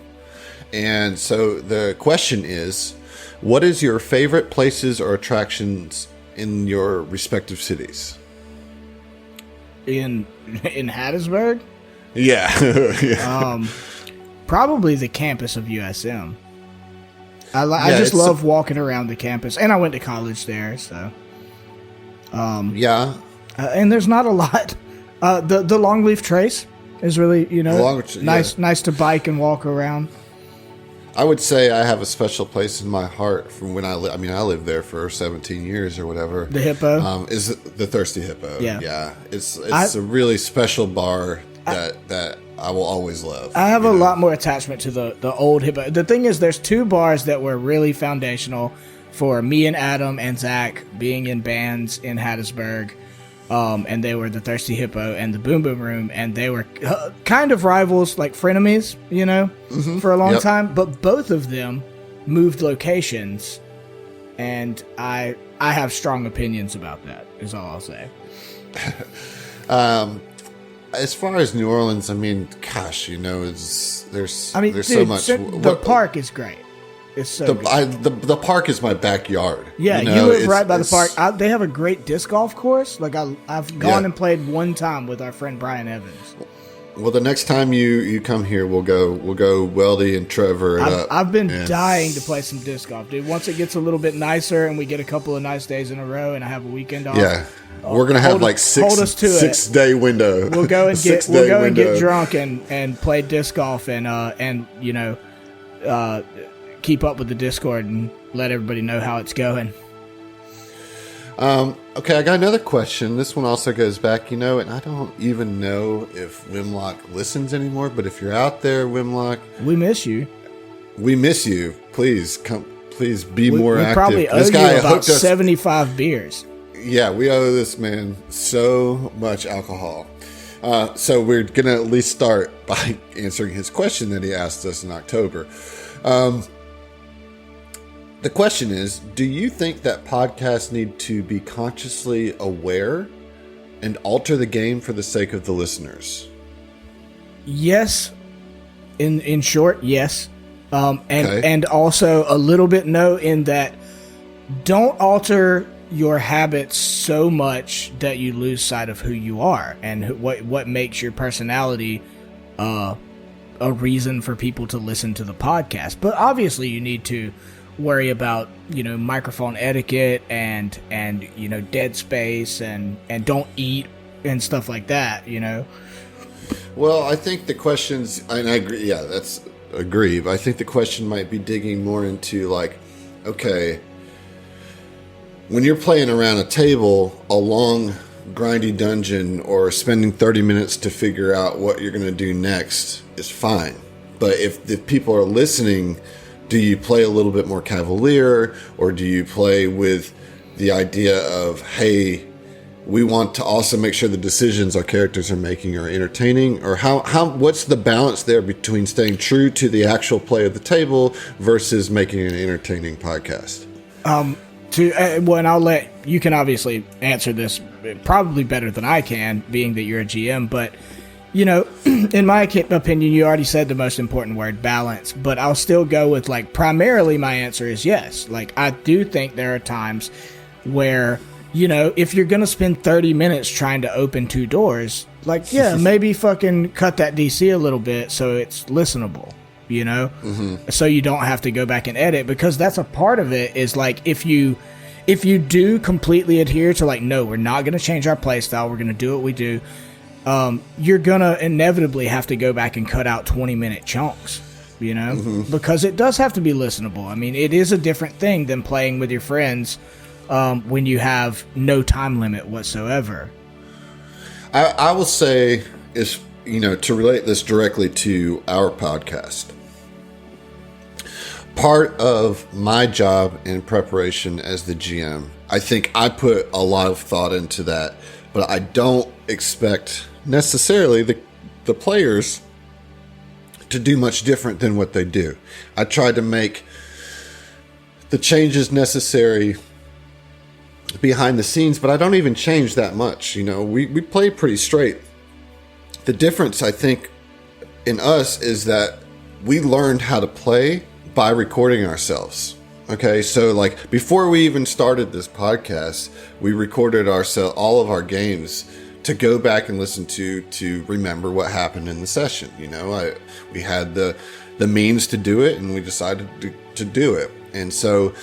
And so the question is, what is your favorite places or attractions in your respective cities? In Hattiesburg? Yeah. Probably the campus of USM. I just love walking around the campus, and I went to college there, so. And there's not a lot. The Longleaf Trace is really, nice to bike and walk around. I would say I have a special place in my heart from when I lived there for 17 years or whatever. The Hippo? Is the Thirsty Hippo. Yeah. It's a really special bar that I will always love. I have a lot more attachment to the old Hippo. The thing is, there's 2 bars that were really foundational for me and Adam and Zach being in bands in Hattiesburg. And they were the Thirsty Hippo and the Boom Boom Room, and they were kind of rivals, like frenemies, for a long time. But both of them moved locations, and I have strong opinions about that, is all I'll say. As far as New Orleans, I mean, gosh, there's dude, so much. The park is great. It's so good. The park is my backyard. Yeah, you live right by the park. They have a great disc golf course. Like I've gone and played one time with our friend Brian Evans. Well, the next time you come here, we'll go Weldy and Trevor. I've been dying to play some disc golf, dude. Once it gets a little bit nicer and we get a couple of nice days in a row, and I have a weekend off. Yeah, we're gonna have like 6 day window. We'll go and get drunk and play disc golf and keep up with the Discord and let everybody know how it's going. Okay, I got another question. This one also goes back, and I don't even know if Wimlock listens anymore, but if you're out there, Wimlock, we miss you. We miss you. Please come. Please be more active. We probably owe you about 75 beers. Yeah, we owe this man so much alcohol. So we're going to at least start by answering his question that he asked us in October. The question is, do you think that podcasts need to be consciously aware and alter the game for the sake of the listeners? Yes. In short, yes. And also a little bit no, in that don't alter your habits so much that you lose sight of who you are and what makes your personality a reason for people to listen to the podcast. But obviously you need to worry about, microphone etiquette and dead space and don't eat and stuff like that, Well, I think the questions, and I agree, agree, but I think the question might be digging more into like, okay, when you're playing around a table, a long, grindy dungeon, or spending 30 minutes to figure out what you're going to do next is fine. But if the people are listening, do you play a little bit more cavalier, or do you play with the idea of, hey, we want to also make sure the decisions our characters are making are entertaining? Or what's the balance there between staying true to the actual play of the table versus making an entertaining podcast? And I'll let you can obviously answer this probably better than I can, being that you're a GM, but in my opinion, you already said the most important word, balance, but I'll still go with primarily my answer is yes. I do think there are times where, if you're going to spend 30 minutes trying to open 2 doors, maybe fucking cut that DC a little bit so it's listenable, so you don't have to go back and edit, because that's a part of it is if you do completely adhere to no, we're not going to change our play style, we're going to do what we do, you're gonna inevitably have to go back and cut out 20-minute chunks, because it does have to be listenable. I mean, it is a different thing than playing with your friends when you have no time limit whatsoever. I will say is, to relate this directly to our podcast, part of my job in preparation as the GM, I think I put a lot of thought into that, but I don't expect necessarily the players to do much different than what they do. I try to make the changes necessary behind the scenes, but I don't even change that much. We play pretty straight. The difference, I think, in us is that we learned how to play by recording ourselves. Okay, so before we even started this podcast, we recorded all of our games to go back and listen to remember what happened in the session. We had the means to do it, and we decided to do it. And so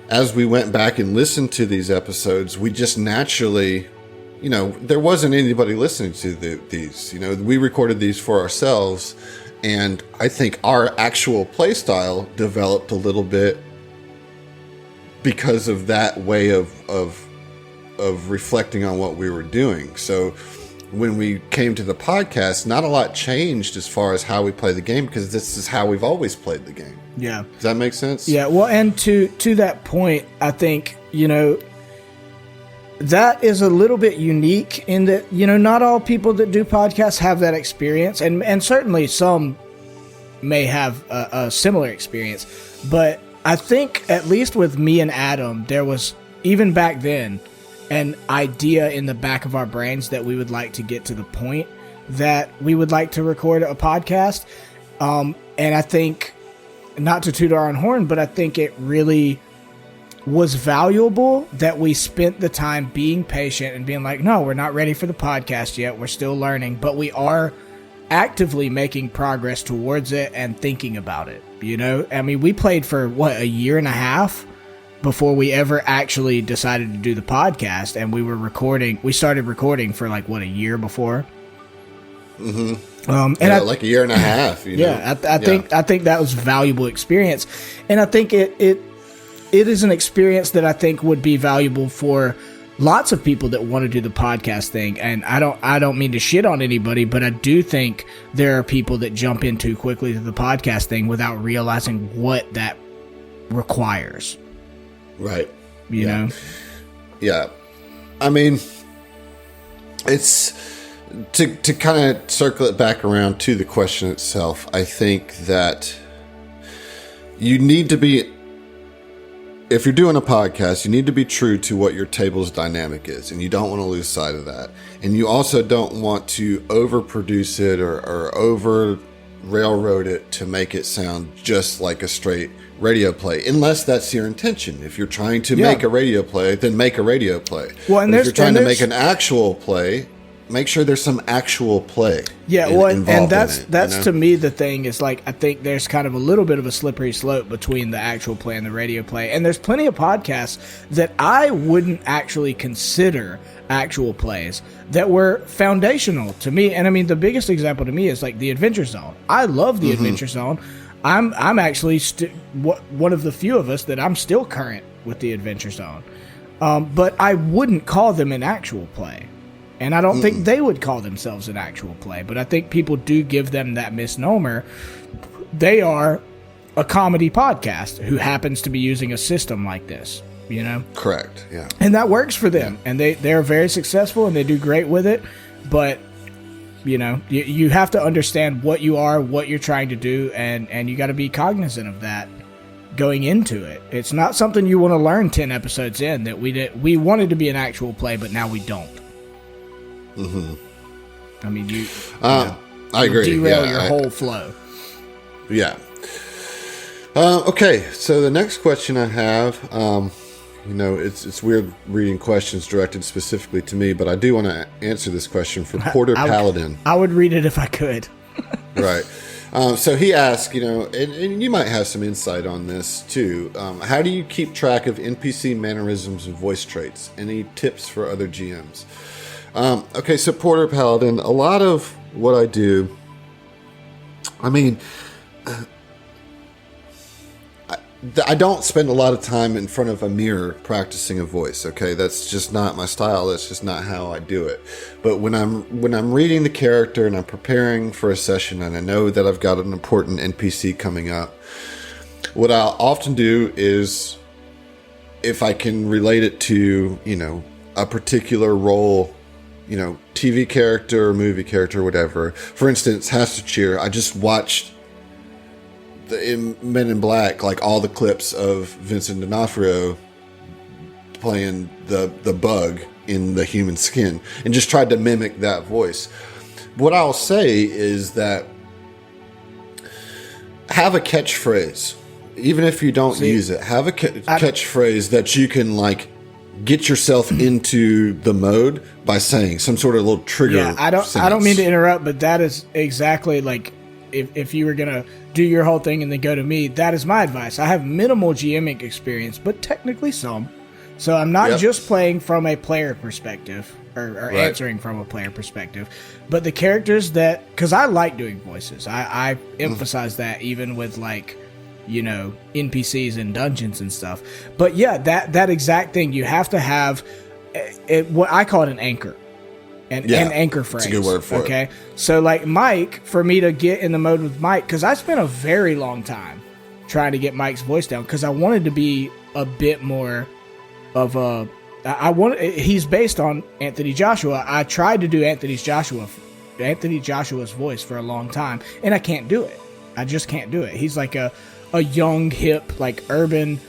as we went back and listened to these episodes, we just naturally, there wasn't anybody listening to these. We recorded these for ourselves, and I think our actual play style developed a little bit because of that way of reflecting on what we were doing. So when we came to the podcast, not a lot changed as far as how we play the game, because this is how we've always played the game. Yeah. Does that make sense? Yeah. Well, and to that point, I think, that is a little bit unique in that, not all people that do podcasts have that experience, and certainly some may have a similar experience. But I think, at least with me and Adam, there was, even back then, an idea in the back of our brains that we would like to get to the point that we would like to record a podcast. And I think, not to toot our own horn, but I think it really was valuable that we spent the time being patient and being like, no, we're not ready for the podcast yet. We're still learning, but we are actively making progress towards it and thinking about it. You know, I mean, we played for a year and a half before we ever actually decided to do the podcast, and we started recording for like a year before. Mm-hmm. Like a year and a half. I think that was valuable experience, and I think it is an experience that I think would be valuable for lots of people that want to do the podcast thing. And I don't mean to shit on anybody, but I do think there are people that jump in too quickly to the podcast thing without realizing what that requires. Right. You know? Yeah. I mean, it's to kind of circle it back around to the question itself. I think that you need to be, if you're doing a podcast, you need to be true to what your table's dynamic is, and you don't want to lose sight of that. And you also don't want to overproduce it or over railroad it to make it sound just like a straight radio play, unless that's your intention. If you're trying to make a radio play, then make a radio play. Well, and if you're trying to make an actual play, make sure there's some actual play. Yeah, and that's to me the thing is, like, I think there's kind of a little bit of a slippery slope between the actual play and the radio play. And there's plenty of podcasts that I wouldn't actually consider actual plays that were foundational to me. And I mean, the biggest example to me is like the Adventure Zone. I love the Adventure Zone. I'm actually one of the few of us that I'm still current with the Adventure Zone. But I wouldn't call them an actual play. And I don't think they would call themselves an actual play. But I think people do give them that misnomer. They are a comedy podcast who happens to be using a system like this, you know? Correct, yeah. And that works for them. And they're very successful and they do great with it. But, you know, you have to understand what you are, what you're trying to do, and you got to be cognizant of that going into it. It's not something you want to learn 10 episodes in that we wanted to be an actual play, but now we don't. Mm-hmm. I mean, I agree. Derail your whole flow. Yeah. Okay, so the next question I have, it's weird reading questions directed specifically to me, but I do want to answer this question for Porter Paladin. I would read it if I could. Right. So he asked, and you might have some insight on this too. How do you keep track of NPC mannerisms and voice traits? Any tips for other GMs? Okay, so Porter Paladin, a lot of what I do, I mean, I don't spend a lot of time in front of a mirror practicing a voice. Okay, that's just not my style. That's just not how I do it. But when I'm reading the character and I'm preparing for a session and I know that I've got an important NPC coming up, what I'll often do is, if I can relate it to, a particular role, TV character or movie character or whatever. For instance, Cheer. I just watched in Men in Black, like all the clips of Vincent D'Onofrio playing the bug in the human skin and just tried to mimic that voice. What I'll say is that have a catchphrase. Even if you don't use it, have a catchphrase that you can like get yourself into the mode by saying some sort of little trigger. Yeah, I don't mean to interrupt, but that is exactly like if you were gonna do your whole thing and then go to me, that is my advice. I have minimal GMing experience, but technically some. So I'm not just playing from a player perspective or answering from a player perspective, but the characters that, because I like doing voices. I emphasize that even with like, NPCs and dungeons and stuff. But yeah, that exact thing, you have to have what I call it an anchor. An anchor phrase. That's a good word for it. Okay. So like Mike, for me to get in the mode with Mike, because I spent a very long time trying to get Mike's voice down because I wanted to be a bit more of a. He's based on Anthony Joshua. I tried to do Anthony Joshua's voice for a long time, and I can't do it. I just can't do it. He's like a young, hip, like urban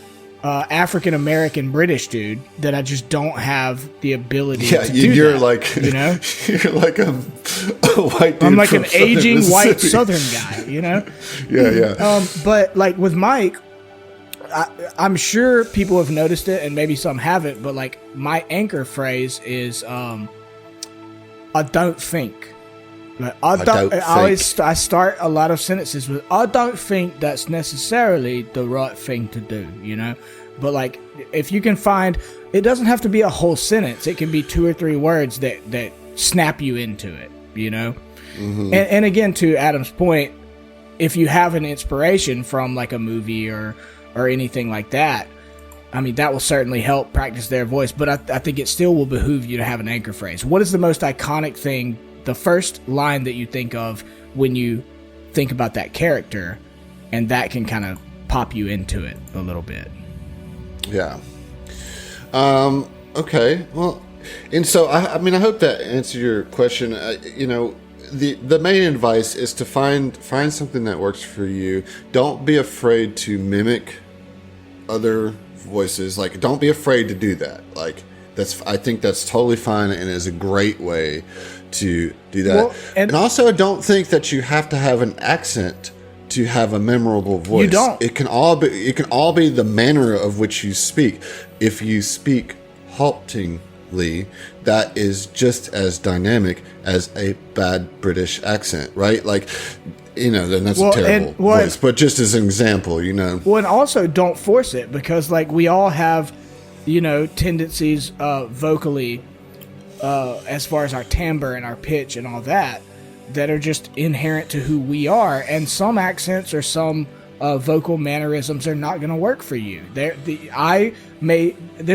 African American British dude that I just don't have the ability to do you're that, like, you know, you're like a white dude. I'm like an Southern aging white Mississippi. Southern guy, you know. Yeah. But like with Mike, I'm sure people have noticed it, and maybe some haven't. But like my anchor phrase is, "I don't think." Like, I start a lot of sentences with, "I don't think that's necessarily the right thing to do," you know. But like, if you can find, it doesn't have to be a whole sentence. It can be 2 or 3 words that snap you into it, you know. Mm-hmm. And again, to Adam's point, if you have an inspiration from like a movie or anything like that, I mean, that will certainly help practice their voice. But I think it still will behoove you to have an anchor phrase. What is the most iconic thing? The first line that you think of when you think about that character, and that can kind of pop you into it a little bit. Yeah. Okay. Well, and so I mean, I hope that answered your question. You know, the main advice is to find something that works for you. Don't be afraid to mimic other voices. Like, don't be afraid to do that. Like, I think that's totally fine and is a great way to do that. Well, and also, I don't think that you have to have an accent to have a memorable voice. You don't. It can all be the manner of which you speak. If you speak haltingly, that is just as dynamic as a bad British accent, right? Like, you know, then that's a terrible voice. But just as an example, you know. Well, and also don't force it, because like we all have, you know, tendencies vocally, as far as our timbre and our pitch and all that are just inherent to who we are. And some accents or some vocal mannerisms are not going to work for you. There's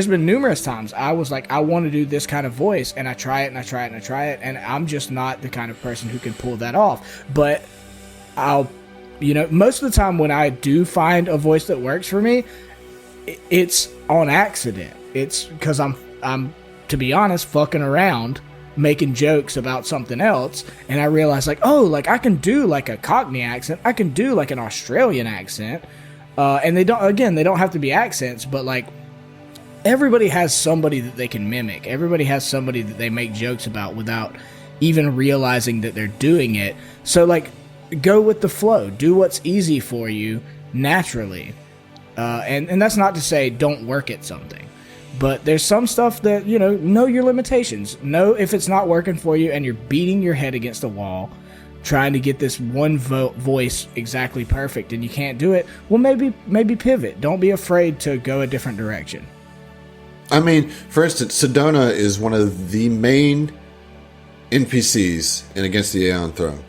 been numerous times I was like, I want to do this kind of voice, and I try it and I try it and I try it, and I'm just not the kind of person who can pull that off. But you know, most of the time when I do find a voice that works for me, it's on accident. It's because I'm, to be honest, fucking around, making jokes about something else, and I realize like, oh, like I can do like a Cockney accent, I can do like an Australian accent, and they don't have to be accents, but like everybody has somebody that they can mimic. Everybody has somebody that they make jokes about without even realizing that they're doing it. So like, go with the flow, do what's easy for you naturally, and that's not to say don't work at something. But there's some stuff that, you know your limitations. Know if it's not working for you and you're beating your head against the wall trying to get this one voice exactly perfect and you can't do it, well, maybe pivot. Don't be afraid to go a different direction. I mean, for instance, Sedona is one of the main NPCs in Against the Aeon Throne.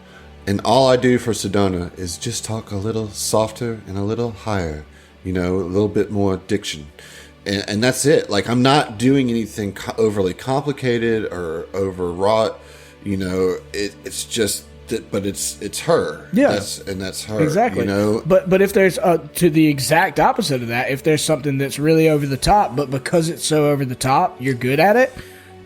And all I do for Sedona is just talk a little softer and a little higher, you know, a little bit more diction. And that's it. Like, I'm not doing anything overly complicated or overwrought. You know, it's just that, but it's her. Yeah, that's her. Exactly. You know, but if there's to the exact opposite of that, if there's something that's really over the top, but because it's so over the top, you're good at it,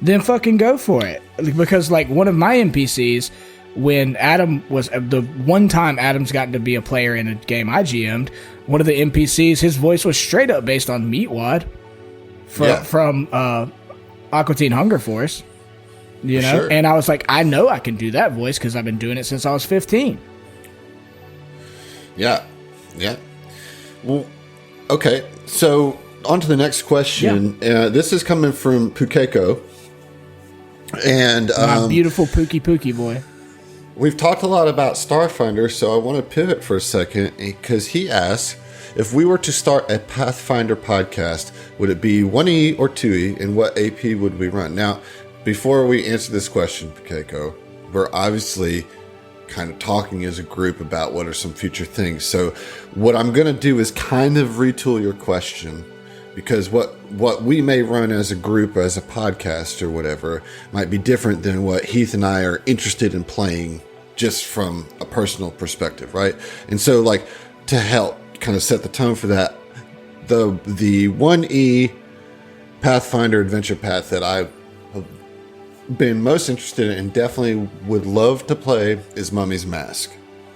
then fucking go for it. Because like one of my NPCs, when Adam was the one time Adam's gotten to be a player in a game I GM'd, one of the NPCs, his voice was straight up based on Meatwad from Aqua Teen Hunger Force, you know? Sure. And I was like, I know I can do that voice because I've been doing it since I was 15. Yeah. Well, okay. So on to the next question. Yeah. This is coming from Pukeko. And my beautiful Pookie boy. We've talked a lot about Starfinder, so I want to pivot for a second because he asks, if we were to start a Pathfinder podcast, would it be 1E or 2E, and what AP would we run? Now, before we answer this question, Keiko, we're obviously kind of talking as a group about what are some future things. So what I'm going to do is kind of retool your question, because what we may run as a group, as a podcast or whatever, might be different than what Heath and I are interested in playing just from a personal perspective, right? And so, like, to help kind of set the tone for that, the 1E Pathfinder adventure path that I've been most interested in and definitely would love to play is Mummy's Mask.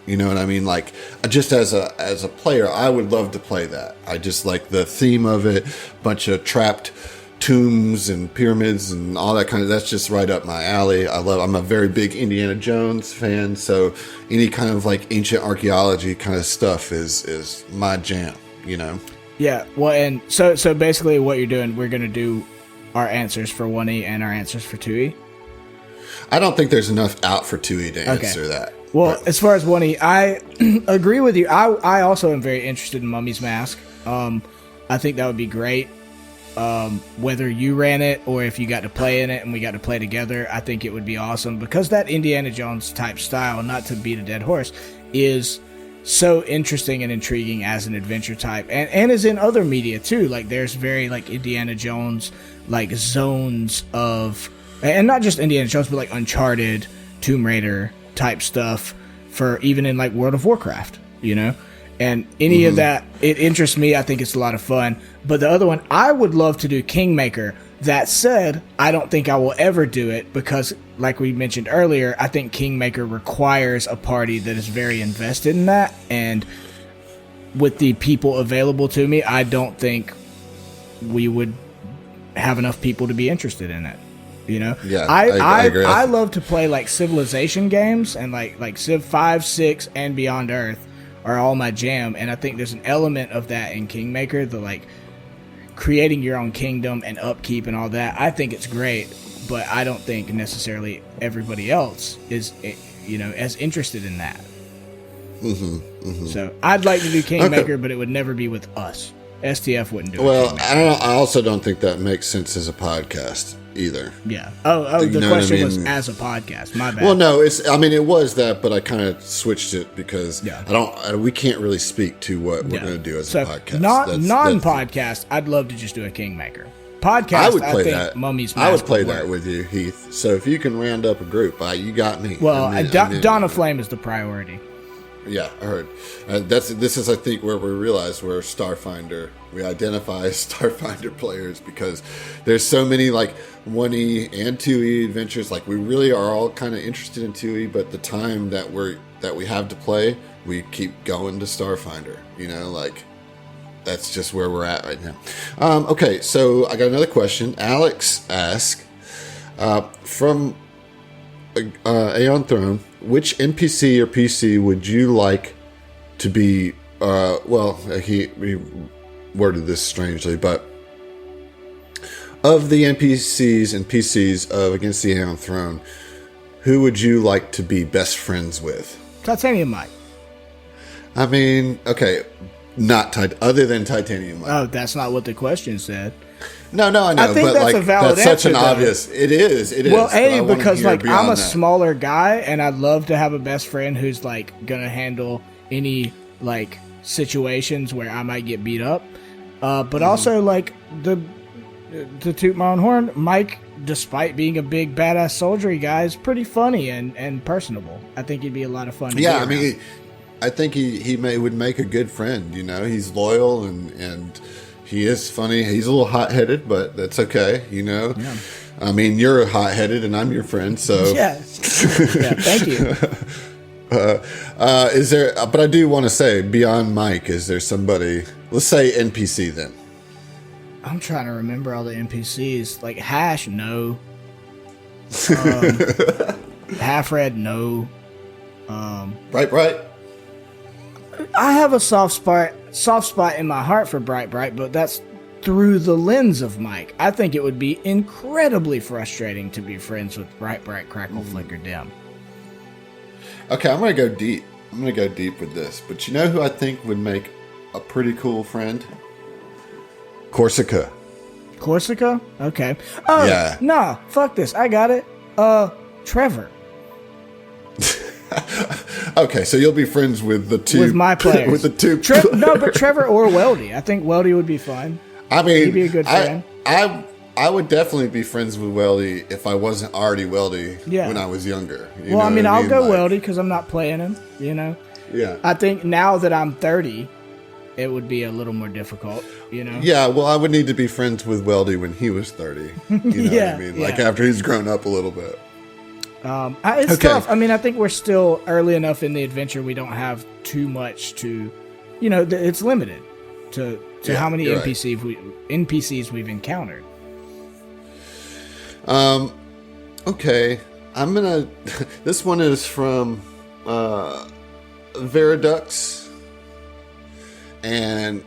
You know what I mean? Like, just as a player, I would love to play that. I just like the theme of it, bunch of trapped tombs and pyramids and all that kind of, that's just right up my alley. I'm a very big Indiana Jones fan, so any kind of like ancient archaeology kind of stuff is my jam, you know? Yeah, well, and so basically what you're doing, we're going to do our answers for 1E and our answers for 2E. I don't think there's enough out for 2E to answer that. Well, as far as 1E, I agree with you. I also am very interested in Mummy's Mask. I think that would be great. Whether you ran it or if you got to play in it and we got to play together, I think it would be awesome because that Indiana Jones type style, not to beat a dead horse, is so interesting and intriguing as an adventure type and is in other media too. Like there's very like Indiana Jones like zones of, and not just Indiana Jones, but like Uncharted, Tomb Raider type stuff for even in like World of Warcraft, you know? And any of that, it interests me. I think it's a lot of fun. But the other one, I would love to do Kingmaker. That said, I don't think I will ever do it because, like we mentioned earlier, I think Kingmaker requires a party that is very invested in that. And with the people available to me, I don't think we would have enough people to be interested in it. You know? Yeah, I agree. I love to play like Civilization games and like Civ 5, 6, and Beyond Earth are all my jam, and I think there's an element of that in Kingmaker, the like creating your own kingdom and upkeep and all that. I think it's great, but I don't think necessarily everybody else is, you know, as interested in that. So I'd like to do Kingmaker, but it would never be with us. STF wouldn't do it. Well, I also don't think that makes sense as a podcast either. Yeah. Oh, the question was as a podcast. My bad. Well, no, it was that, but I kind of switched it because we can't really speak to what we're going to do as a podcast. Non-podcast, I'd love to just do a Kingmaker. Podcast, I would play think that. Mummy's Mask I would play that with you, Heath. So if you can round up a group, you got me. Well, Dawn of Flame is the priority. Yeah, I heard. This is, I think, where we realize we identify as Starfinder players because there's so many like 1E and 2E adventures. Like we really are all kind of interested in 2E, but the time that we have to play, we keep going to Starfinder. You know, like that's just where we're at right now. Okay, so I got another question. Alex asked from Aeon Throne, which NPC or PC would you like to be? He worded this strangely, but of the NPCs and PCs of Against the Aeon Throne, who would you like to be best friends with? Titanium Mike. I mean, okay, other than Titanium Mike. Oh, that's not what the question said. No, I know, I think but that's like a valid that's answer, such an though. obvious. It is. Well, because like I'm a smaller guy, and I'd love to have a best friend who's like gonna handle any like situations where I might get beat up. But also like to toot my own horn, Mike, despite being a big badass soldiery guy, is pretty funny and personable. I think he'd be a lot of fun. Yeah, I mean, I think he would make a good friend. You know, he's loyal and he is funny. He's a little hot-headed, but that's okay, you know? Yeah. I mean, you're hot-headed, and I'm your friend, so... Yeah, thank you. Is there... But I do want to say, beyond Mike, is there somebody... Let's say NPC, then. I'm trying to remember all the NPCs. Like, Hash, no. Half Red, no. Bright? I have a soft spot in my heart for Bright, but that's through the lens of Mike. I think it would be incredibly frustrating to be friends with Bright, Crackle, Flicker, Dim. Okay, I'm going to go deep. I'm going to go deep with this. But you know who I think would make a pretty cool friend? Corsica? Okay. Oh, yeah. Nah, fuck this. I got it. Trevor. Okay, so you'll be friends with the two. With my players. With the two. No, but Trevor or Weldy. I think Weldy would be fine. I mean, he'd be a good friend. I would definitely be friends with Weldy if I wasn't already Weldy when I was younger. I'll go Weldy because I'm not playing him, you know? Yeah. I think now that I'm 30, it would be a little more difficult, you know? Yeah, well, I would need to be friends with Weldy when he was 30. You know what I mean? Like after he's grown up a little bit. It's tough. I mean, I think we're still early enough in the adventure. We don't have too much to, it's limited to how many NPCs we've encountered. Okay. I'm gonna. This one is from Veradux, and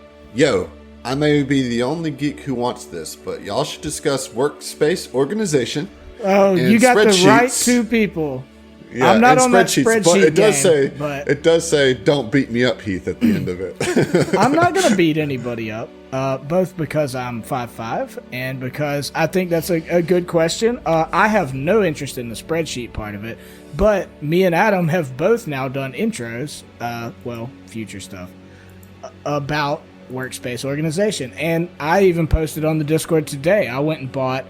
I may be the only geek who wants this, but y'all should discuss workspace organization. Oh, you got the right two people. Yeah, I'm not on that spreadsheet but it does game, it does say don't beat me up, Heath, at the end of it. I'm not gonna beat anybody up, both because I'm 5'5" and because I think that's a good question. I have no interest in the spreadsheet part of it, but me and Adam have both now done intros, future stuff, about workspace organization, and I even posted on the Discord today. I went and bought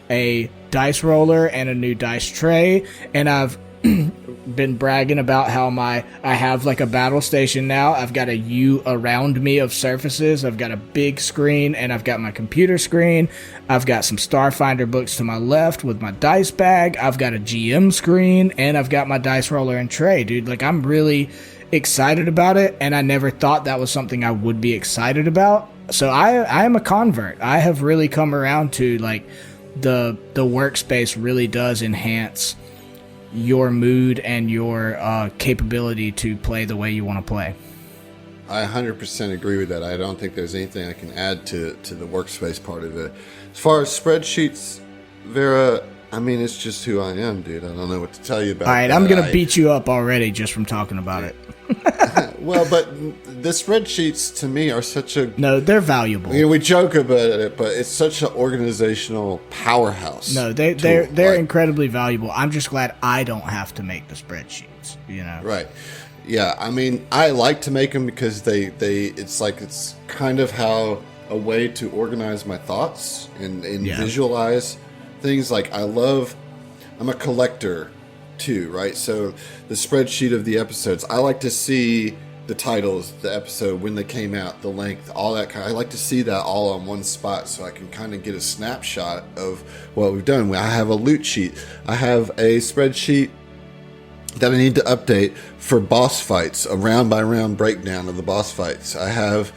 a dice roller and a new dice tray, and I've been bragging about how I have like a battle station now. I've got a U around me of surfaces. I've got a big screen, and I've got my computer screen. I've got some Starfinder books to my left with my dice bag. I've got a GM screen, and I've got my dice roller and tray, dude. Like, I'm really excited about it, and I never thought that was something I would be excited about. So I am a convert. I have really come around to, like, the workspace really does enhance your mood and your capability to play the way you want to play. I 100% agree with that. I don't think there's anything I can add to the workspace part of it. As far as spreadsheets, Vera, I mean, it's just who I am, dude. I don't know what to tell you about. All right, I'm going to beat you up already just from talking about it. Well, but the spreadsheets to me are such a... No, they're valuable. We joke about it, but it's such an organizational powerhouse. No, they're incredibly valuable. I'm just glad I don't have to make the spreadsheets, Right. Yeah, I mean, I like to make them because it's kind of how a way to organize my thoughts and visualize things. Like, I'm a collector too, right? So the spreadsheet of the episodes, I like to see the titles, the episode, when they came out, the length, all that kind. I like to see that all on one spot so I can kind of get a snapshot of what we've done. I have a loot sheet. I have a spreadsheet that I need to update for boss fights, a round by round breakdown of the boss fights. I have,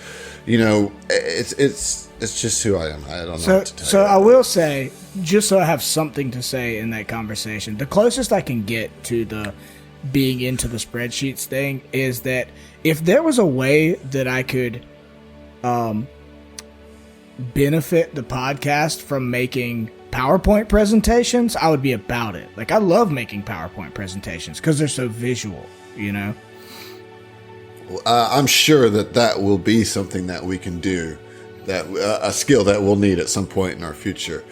it's just who I am. I don't know what to tell you. So I will say, just so I have something to say in that conversation, the closest I can get to the being into the spreadsheets thing is that if there was a way that I could benefit the podcast from making PowerPoint presentations, I would be about it. Like, I love making PowerPoint presentations because they're so visual, I'm sure that will be something that we can do, that a skill that we'll need at some point in our future.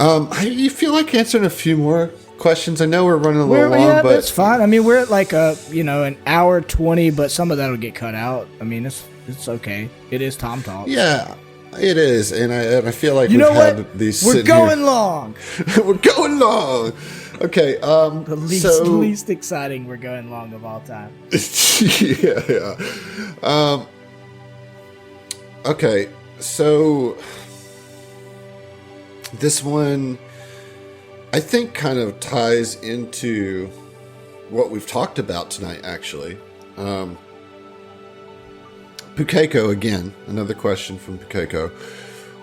You feel like answering a few more questions? I know we're running a little long, but that's fine. I mean, we're at like an hour 20, but some of that'll get cut out. I mean, it's okay. It is TOMTalks. Yeah, it is, and I feel like we've had these. We're going long. We're going long. Okay. The least exciting we're going long of all time. Yeah. Okay, so this one, I think, kind of ties into what we've talked about tonight, actually. Pukeko, again, another question from Pukeko.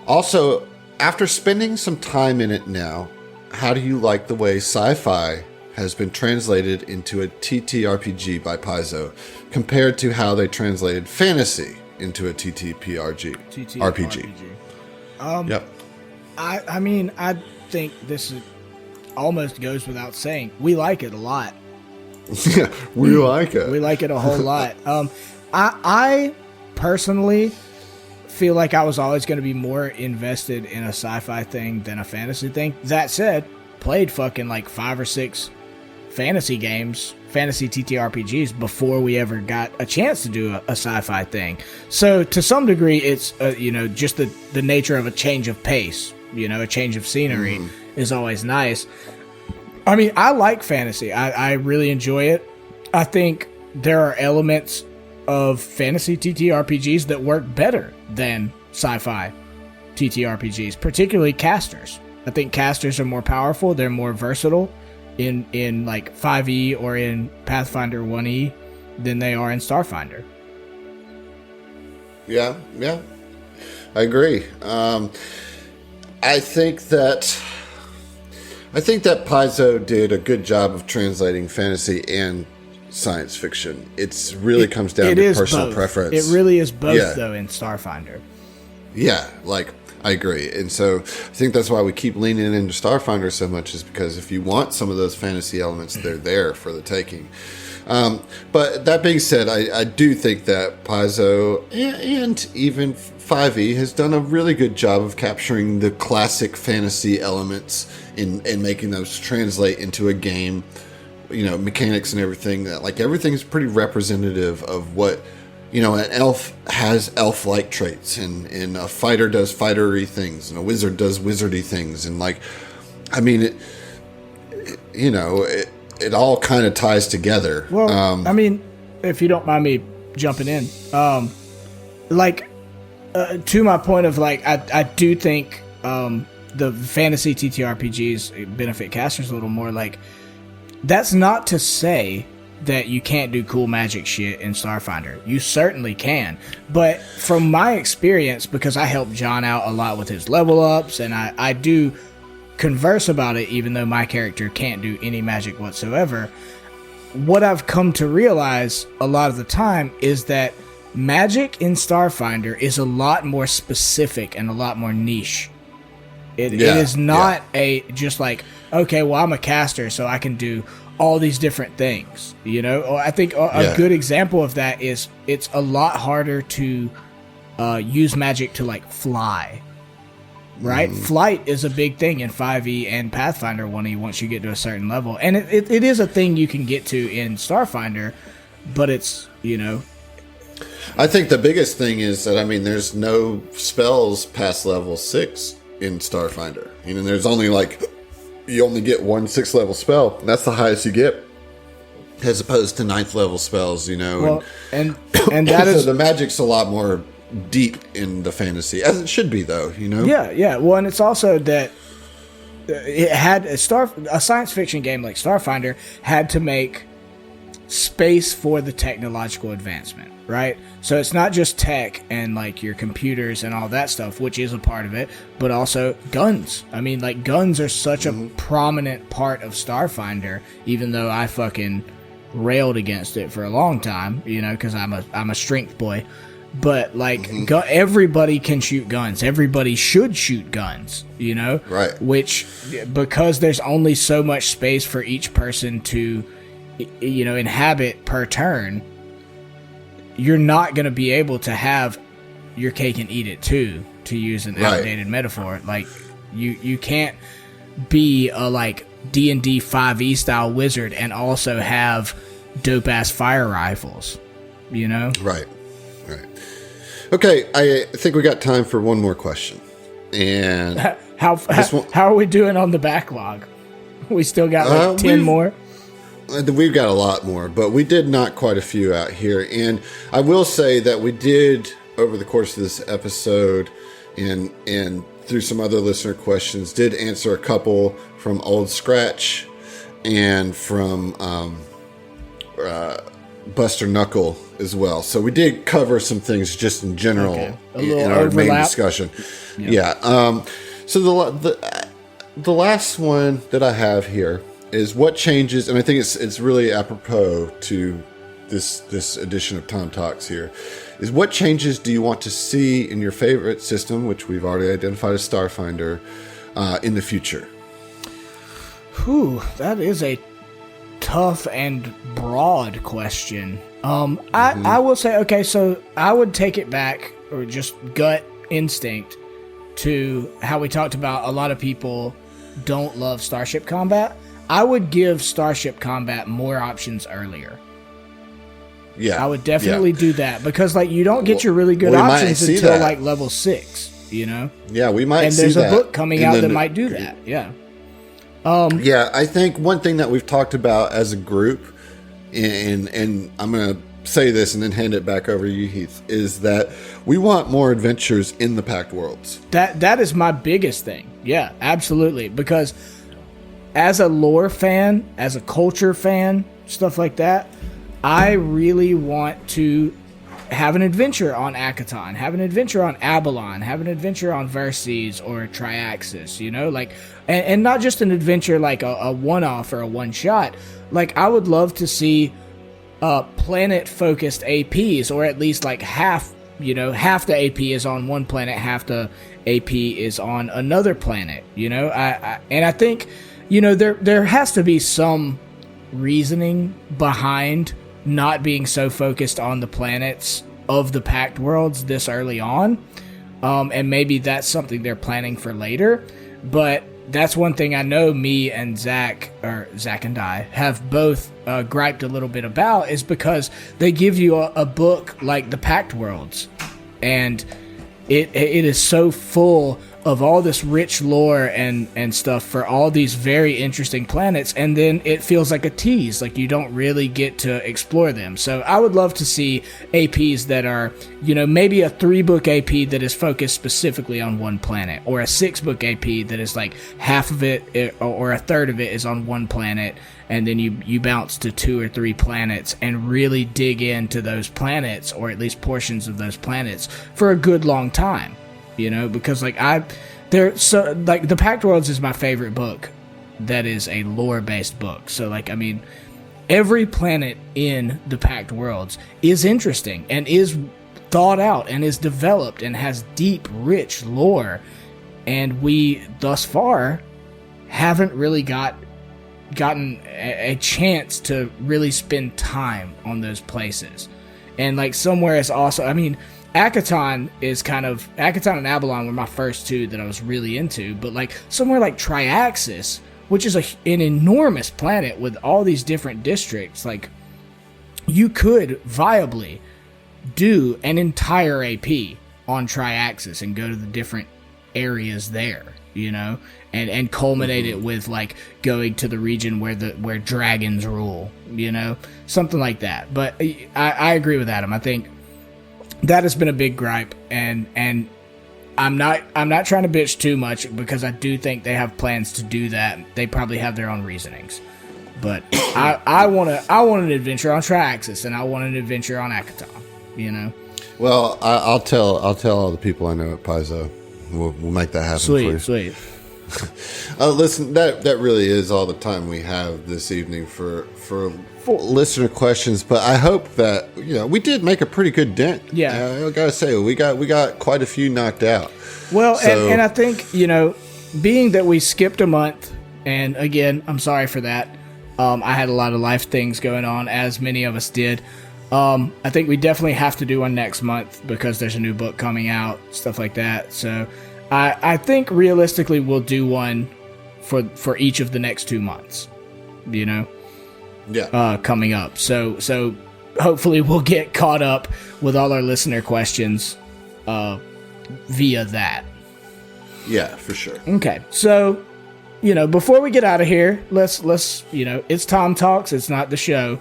Also, after spending some time in it now, how do you like the way sci-fi has been translated into a TTRPG by Paizo compared to how they translated fantasy into a TTRPG? Yep. I mean, I think this almost goes without saying. We like it a lot. Yeah, we like it. We like it a whole lot. I personally feel like I was always going to be more invested in a sci-fi thing than a fantasy thing. That said, played fucking like 5 or 6 fantasy games, fantasy TTRPGs before we ever got a chance to do a sci-fi thing. So to some degree, it's just the nature of a change of pace. A change of scenery is always nice. I mean, I like fantasy. I really enjoy it. I think there are elements of fantasy TTRPGs that work better than sci-fi TTRPGs, particularly casters. I think casters are more powerful. They're more versatile. in like 5e or in Pathfinder 1e than they are in Starfinder. Yeah, I agree. I think that Paizo did a good job of translating fantasy and science fiction. It really comes down to personal preference. It really is both, though, in Starfinder. Yeah, like, I agree. And so I think that's why we keep leaning into Starfinder so much, is because if you want some of those fantasy elements, they're there for the taking. But that being said, I do think that Paizo and even 5e has done a really good job of capturing the classic fantasy elements and making those translate into a game, mechanics and everything. That, like, everything's pretty representative of what, an elf has elf-like traits, and a fighter does fightery things, and a wizard does wizardy things. And, like, I mean, it all kind of ties together. Well, I mean, if you don't mind me jumping in, to my point of, like, I do think the fantasy TTRPGs benefit casters a little more. Like, that's not to say that you can't do cool magic shit in Starfinder. You certainly can. But from my experience, because I help John out a lot with his level ups, and I do converse about it, even though my character can't do any magic whatsoever, what I've come to realize a lot of the time is that magic in Starfinder is a lot more specific and a lot more niche. It is not just like, okay, well, I'm a caster, so I can do all these different things. I think a good example of that is it's a lot harder to use magic to, like, fly. Right? Flight is a big thing in 5e and Pathfinder 1e once you get to a certain level. And it is a thing you can get to in Starfinder, but it's, I think the biggest thing is that, there's no spells past level 6 in Starfinder. There's only, like, you only get 1 6th level spell. And that's the highest you get, as opposed to 9th level spells, Well, and that is... So the magic's a lot more deep in the fantasy, as it should be, though. Yeah. Well, and it's also that it had a science fiction game like Starfinder had to make space for the technological advancement, right? So it's not just tech and, like, your computers and all that stuff, which is a part of it, but also guns. Guns are such a prominent part of Starfinder, even though I fucking railed against it for a long time, because I'm a strength boy. But, like, everybody can shoot guns. Everybody should shoot guns, Right. Which, because there's only so much space for each person to, inhabit per turn, you're not going to be able to have your cake and eat it too, to use an outdated metaphor. Like, you can't be a, like, D&D 5e style wizard and also have dope-ass fire rifles, Right. Okay, I think we got time for one more question. And how are we doing on the backlog? We still got like 10 more? We've got a lot more, but we did knock quite a few out here. And I will say that we did, over the course of this episode and through some other listener questions, did answer a couple from Old Scratch and from Buster Knuckle as well. So we did cover some things just in general in our main discussion. Yeah. So the last one that I have here is what changes, and I think it's really apropos to this edition of Tom Talks here, is what changes do you want to see in your favorite system, which we've already identified as Starfinder, in the future? Whew, that is a tough and broad question. I will say, okay, so I would take it back, or just gut instinct, to how we talked about a lot of people don't love Starship Combat. I would give Starship Combat more options earlier. Yeah, I would definitely do that, because, like, you don't get your really good options until like level 6, Yeah, we might see that. And there's a book coming out that might do that. Yeah. Yeah, I think one thing that we've talked about as a group, and I'm going to say this and then hand it back over to you, Heath, is that we want more adventures in the Pact Worlds. That is my biggest thing. Yeah, absolutely. Because as a lore fan, as a culture fan, stuff like that, I really want to have an adventure on Akaton, have an adventure on Abalon, have an adventure on Verces or Triaxis, you know, like, and not just an adventure like a one-off or a one-shot. Like, I would love to see planet-focused APs, or at least like half the AP is on one planet, half the AP is on another planet, you know. I think, you know, there has to be some reasoning behind not being so focused on the planets of the Pact Worlds this early on, and maybe that's something they're planning for later. But that's one thing I know me and Zach and I have both griped a little bit about, is because they give you a book like the Pact Worlds, and it is so full of all this rich lore and stuff for all these very interesting planets, and then it feels like a tease, like you don't really get to explore them. So I would love to see APs that are, you know, maybe a 3-book AP that is focused specifically on one planet, or a 6-book AP that is like half of it or a third of it is on one planet, and then you bounce to 2 or 3 planets and really dig into those planets, or at least portions of those planets, for a good long time. You know, because like the Pact Worlds is my favorite book that is a lore-based book. So like, I mean, every planet in the Pact Worlds is interesting and is thought out and is developed and has deep, rich lore, and we thus far haven't really gotten a chance to really spend time on those places. And like, somewhere is also, I mean, Akaton and Abalon were my first 2 that I was really into, but like somewhere like Triaxis, which is an enormous planet with all these different districts, like you could viably do an entire AP on Triaxis and go to the different areas there, you know, and culminate it with like going to the region where dragons rule, you know, something like that. But I agree with Adam. I think that has been a big gripe, and I'm not trying to bitch too much, because I do think they have plans to do that. They probably have their own reasonings, but I want an adventure on Triaxis, and I want an adventure on Akaton, you know. Well, I'll tell all the people I know at Paizo. We'll make that happen. Sweet. Listen, that really is all the time we have this evening for listener questions, but I hope that, you know, we did make a pretty good dent. Yeah, I gotta say, we got quite a few knocked out. Well, so, and I think, you know, being that we skipped a month, and again, I'm sorry for that. I had a lot of life things going on, as many of us did. I think we definitely have to do one next month, because there's a new book coming out, stuff like that. So I think realistically we'll do one for each of the next 2 months, you know. Yeah. Coming up. So hopefully we'll get caught up with all our listener questions via that. Yeah, for sure. Okay. So, you know, before we get out of here, let's you know, it's Tom Talks, it's not the show.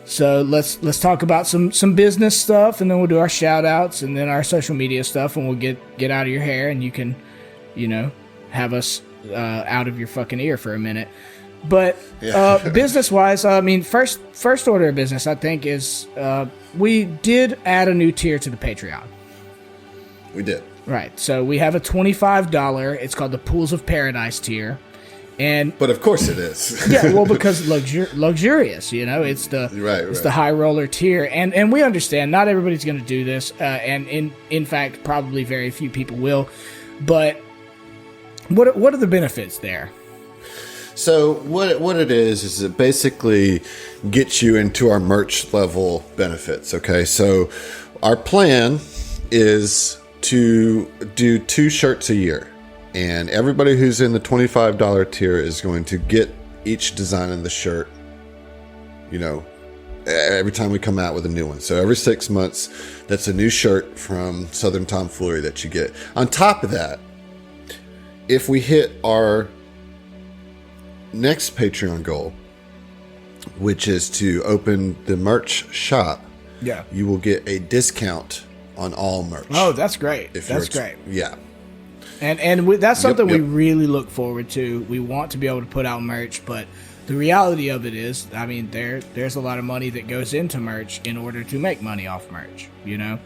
So let's talk about some business stuff, and then we'll do our shout outs, and then our social media stuff, and we'll get out of your hair, and you can, you know, have us out of your fucking ear for a minute. But business-wise, I mean, first order of business, I think, is we did add a new tier to the Patreon. We did. Right. So we have a $25. It's called the Pools of Paradise tier. But of course it is. Yeah, well, because luxurious, you know, it's the the high roller tier, and we understand not everybody's going to do this, and in fact, probably very few people will. But what are the benefits there? So what it is it basically gets you into our merch level benefits. Okay, so our plan is to do 2 shirts a year. And everybody who's in the $25 tier is going to get each design of the shirt, you know, every time we come out with a new one. So every 6 months, that's a new shirt from Southern Tomfoolery that you get. On top of that, if we hit our next Patreon goal, which is to open the merch shop, you will get a discount on all merch. Oh, that's great. That's great. Yeah. That's something we really look forward to. We want to be able to put out merch, but the reality of it is, I mean, there's a lot of money that goes into merch in order to make money off merch, you know?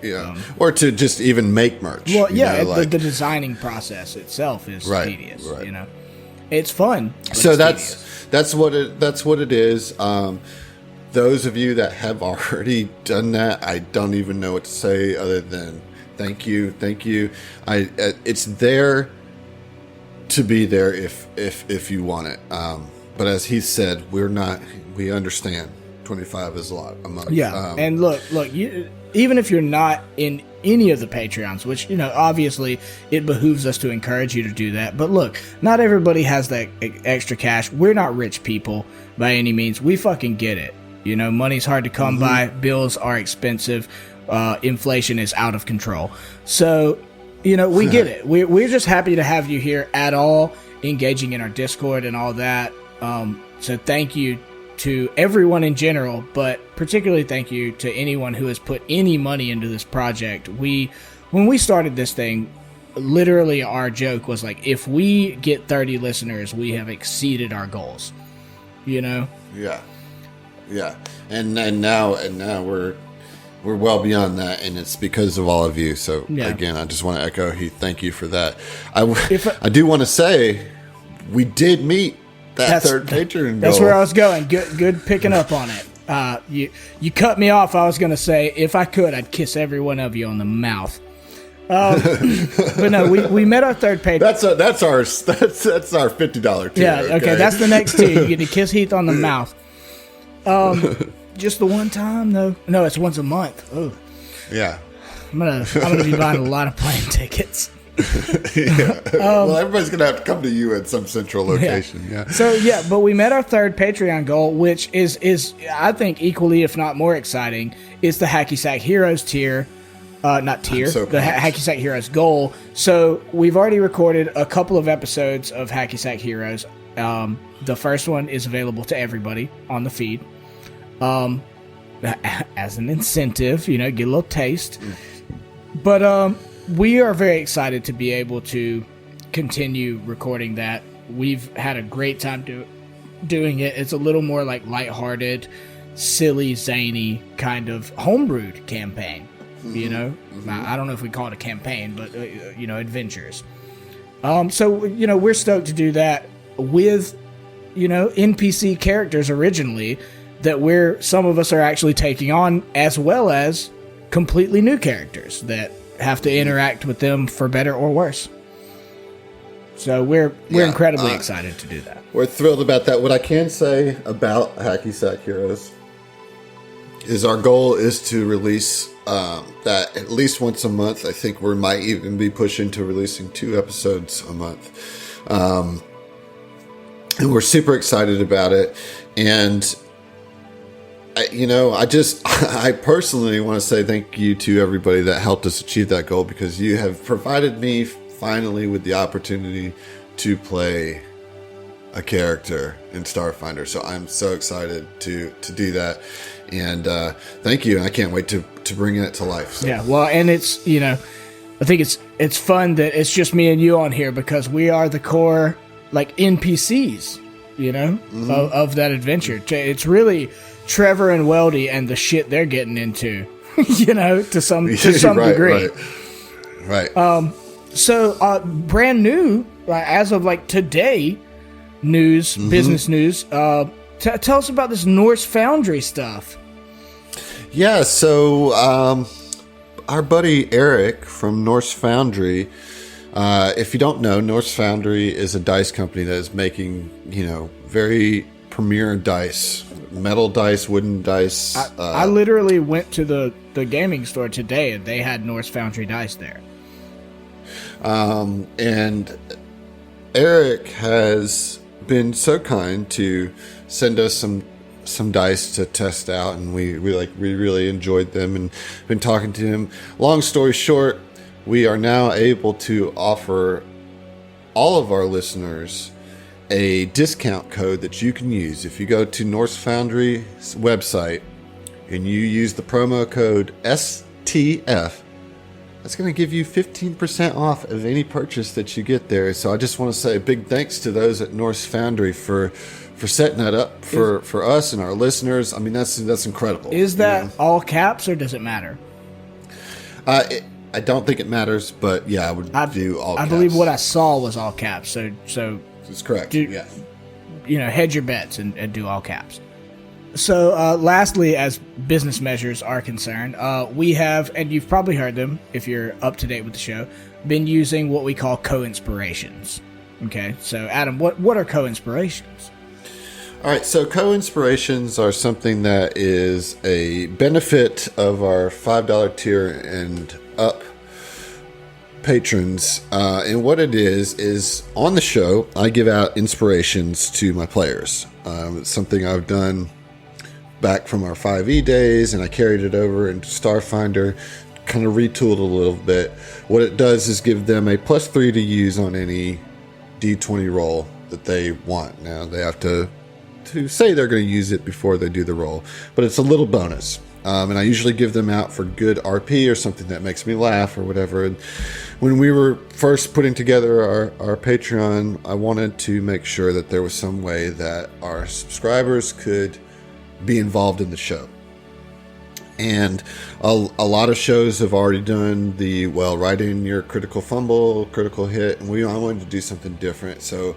Yeah. Or to just even make merch. Well, yeah, the designing process itself is tedious, you know? It's fun. So that's what it is. Those of you that have already done that, I don't even know what to say other than thank you. It's there to be there if you want it. But as he said, we understand 25 is a lot a month. Yeah. And look, even if you're not in any of the Patreons, which, you know, obviously it behooves us to encourage you to do that. But look, not everybody has that extra cash. We're not rich people by any means. We fucking get it. You know, money's hard to come by. Bills are expensive. Inflation is out of control. So, you know, we get it. We're just happy to have you here at all, engaging in our Discord and all that. So thank you to everyone in general, but particularly thank you to anyone who has put any money into this project. When we started this thing, literally our joke was like, if we get 30 listeners, we have exceeded our goals. You know? Yeah. And now we're well beyond that, and it's because of all of you. So again, I just want to echo, Heath, thank you for that. I do want to say we did meet that third Patreon goal. That's where I was going. Good picking up on it. You cut me off. I was going to say, if I could, I'd kiss every one of you on the mouth. But no, we met our third Patreon. That's our $50 tier. Yeah, okay, that's the next tier. You get to kiss Heath on the mouth. Just the one time though? No, it's once a month. Oh, yeah. I'm gonna be buying a lot of plane tickets. Well, everybody's gonna have to come to you at some central location. Yeah. So but we met our third Patreon goal, which is I think equally, if not more exciting, is the Hacky Sack Heroes tier. Not tier, the Hacky Sack Heroes goal. So we've already recorded a couple of episodes of Hacky Sack Heroes. The first one is available to everybody on the feed. As an incentive, you know, get a little taste. But we are very excited to be able to continue recording that. We've had a great time doing it. It's a little more like lighthearted, silly, zany kind of homebrewed campaign. You know, I don't know if we call it a campaign, but you know, adventures. So you know, we're stoked to do that with, you know, NPC characters originally that some of us are actually taking on, as well as completely new characters that have to interact with them for better or worse. So we're incredibly excited to do that. We're thrilled about that. What I can say about Hacky Sack Heroes is our goal is to release that at least once a month. I think we might even be pushing to releasing 2 episodes a month. And we're super excited about it. And I personally want to say thank you to everybody that helped us achieve that goal, because you have provided me finally with the opportunity to play a character in Starfinder. So I'm so excited to do that. And thank you. I can't wait to bring it to life. So. Yeah, well, and it's, you know, I think it's fun that it's just me and you on here, because we are the core, like, NPCs, you know, of that adventure. It's really Trevor and Weldy and the shit they're getting into, you know, to some degree. Right. So brand new, as of like today, business news. Tell us about this Norse Foundry stuff. Yeah, so our buddy Eric from Norse Foundry, if you don't know, Norse Foundry is a dice company that is making, you know, very premier dice, metal dice, wooden dice. I literally went to the gaming store today, and they had Norse Foundry dice there. And Eric has been so kind to send us some dice to test out, and we really enjoyed them and been talking to him. Long story short, we are now able to offer all of our listeners a discount code that you can use. If you go to Norse Foundry's website and you use the promo code STF, that's going to give you 15% off of any purchase that you get there. So I just want to say a big thanks to those at Norse Foundry for setting that up for us and our listeners. I mean, that's incredible. Is that all caps or does it matter? I don't think it matters, but yeah, I would do all caps. I believe what I saw was all caps. So that's correct. Hedge your bets and do all caps. So lastly, as business measures are concerned, we have, and you've probably heard them if you're up to date with the show, been using what we call co-inspirations. Okay, so Adam, what are co-inspirations? All right, so co-inspirations are something that is a benefit of our $5 tier and up patrons. And what it is on the show, I give out inspirations to my players. It's something I've done back from our 5e days, and I carried it over into Starfinder, kind of retooled a little bit. What it does is give them a +3 to use on any D20 roll that they want. Now, they have to say they're going to use it before they do the roll, but it's a little bonus. And I usually give them out for good RP or something that makes me laugh or whatever. And when we were first putting together our Patreon, I wanted to make sure that there was some way that our subscribers could be involved in the show. And a lot of shows have already done write in your critical fumble, critical hit, and I wanted to do something different. So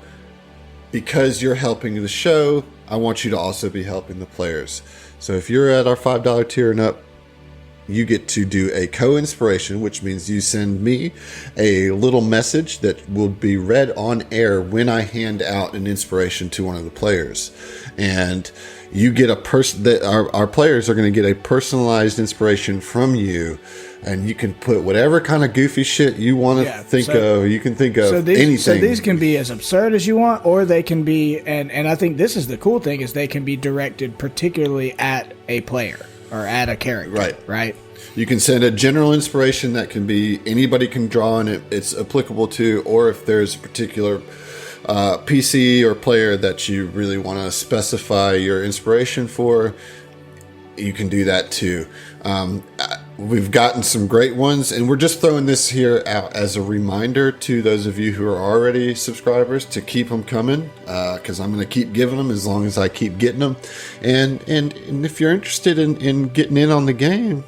because you're helping the show, I want you to also be helping the players. So if you're at our $5 tier and up, you get to do a co-inspiration, which means you send me a little message that will be read on air when I hand out an inspiration to one of the players. And you get our players are going to get a personalized inspiration from you, and you can put whatever kind of goofy shit you want to think of. You can think of anything. So these can be as absurd as you want, or they can be, and I think this is the cool thing, is they can be directed particularly at a player or at a character. Right. You can send a general inspiration that can be anybody can draw and it's applicable to, or if there's a particular PC or player that you really want to specify your inspiration for, you can do that too. We've gotten some great ones, and we're just throwing this here out as a reminder to those of you who are already subscribers to keep them coming, because I'm going to keep giving them as long as I keep getting them. And if you're interested in getting in on the game,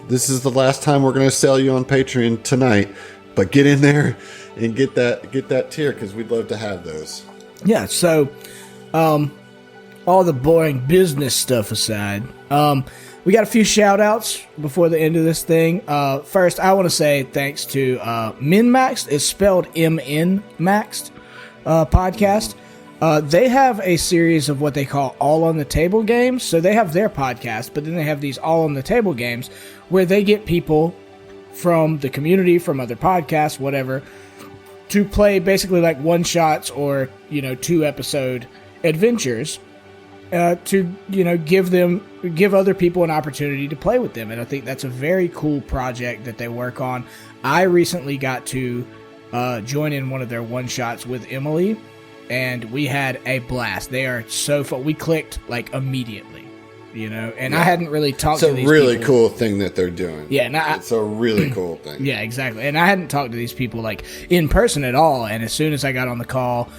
this is the last time we're going to sell you on Patreon tonight, but get in there and get that tier, because we'd love to have those. Yeah, so all the boring business stuff aside, we got a few shout outs before the end of this thing. First, I want to say thanks to MinMaxed. It's spelled MN Maxed podcast. They have a series of what they call all on the table games. So they have their podcast, but then they have these all on the table games where they get people from the community, from other podcasts, whatever, to play basically like one shots or 2-episode adventures to give other people an opportunity to play with them. And I think that's a very cool project that they work on. I recently got to join in one of their one shots with Emily, and we had a blast. They are so fun. We clicked like immediately, and I hadn't really talked to these people. It's a really cool thing that they're doing. Yeah, it's a really cool thing. Yeah, exactly. And I hadn't talked to these people like in person at all. And as soon as I got on the call,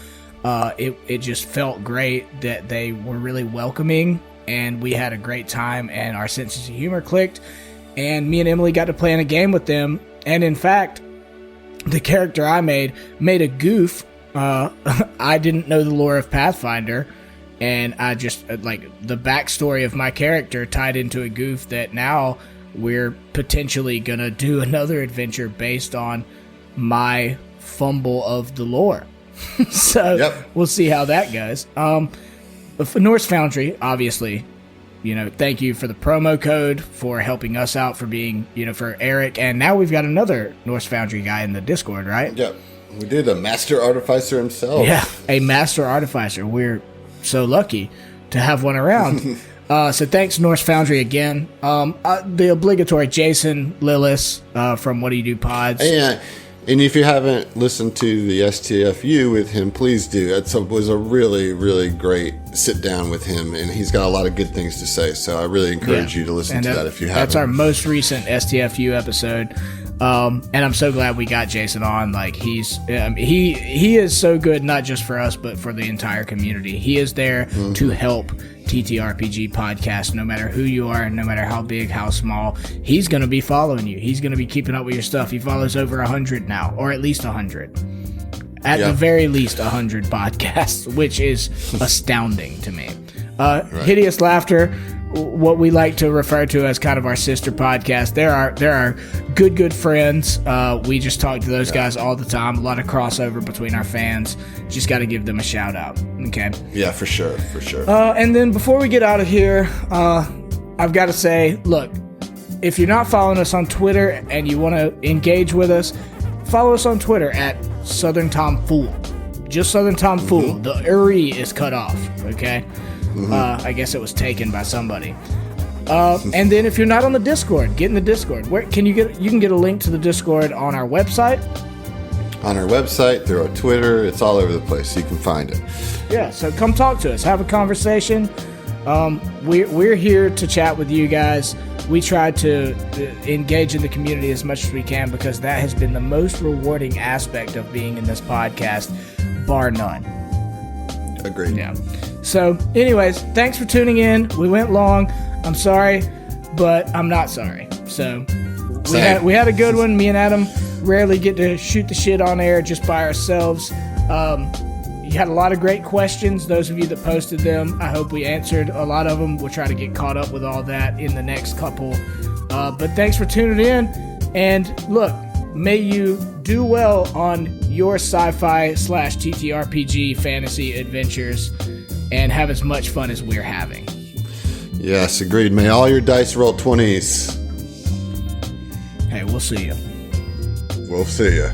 it just felt great that they were really welcoming, and we had a great time, and our senses of humor clicked, and me and Emily got to play in a game with them. And in fact, the character I made a goof. I didn't know the lore of Pathfinder, and I just the backstory of my character tied into a goof that now we're potentially gonna do another adventure based on my fumble of the lore. So We'll see how that goes. For Norse Foundry, obviously, thank you for the promo code, for helping us out, for being, for Eric, and now we've got another Norse Foundry guy in the Discord, right? Yep. We do, the Master Artificer himself. Yeah, a Master Artificer. We're so lucky to have one around. So thanks, Norse Foundry, again. The obligatory Jason Lillis from What Do You Do Pods. Yeah. And if you haven't listened to the STFU with him, please do. It was a really, really great sit down with him, and he's got a lot of good things to say. So I really encourage you to listen to that if you haven't. That's our most recent STFU episode. And I'm so glad we got Jason on. Like he is so good, not just for us, but for the entire community. He is there to help TTRPG podcast, no matter who you are, no matter how big, how small. He's going to be following you. He's going to be keeping up with your stuff. He follows over 100 now, or at least 100. At the very least 100 podcasts, which is astounding to me. Hideous Laughter, what we like to refer to as kind of our sister podcast. There are good friends. We just talk to those guys all the time. A lot of crossover between our fans. Just got to give them a shout out. Okay. Yeah, for sure. And then before we get out of here, I've got to say, look, if you're not following us on Twitter and you want to engage with us, follow us on Twitter at Southern Tom Fool. Just Southern Tom Fool. The Uri is cut off. Okay. I guess it was taken by somebody. And then if you're not on the Discord, get in the Discord. Where can you get? You can get a link to the Discord on our website. On our website, through our Twitter, it's all over the place. So you can find it. Yeah, so come talk to us, have a conversation. We're here to chat with you guys. We try to engage in the community as much as we can because that has been the most rewarding aspect of being in this podcast, bar none. Agreed. Yeah. So, anyways, thanks for tuning in. We went long. I'm sorry, but I'm not sorry. So, we had a good one. Me and Adam rarely get to shoot the shit on air just by ourselves. You had a lot of great questions. Those of you that posted them, I hope we answered a lot of them. We'll try to get caught up with all that in the next couple. But thanks for tuning in. And look, may you do well on your sci-fi / TTRPG fantasy adventures and have as much fun as we're having. Yes, agreed. May all your dice roll 20s. Hey, we'll see you. We'll see you.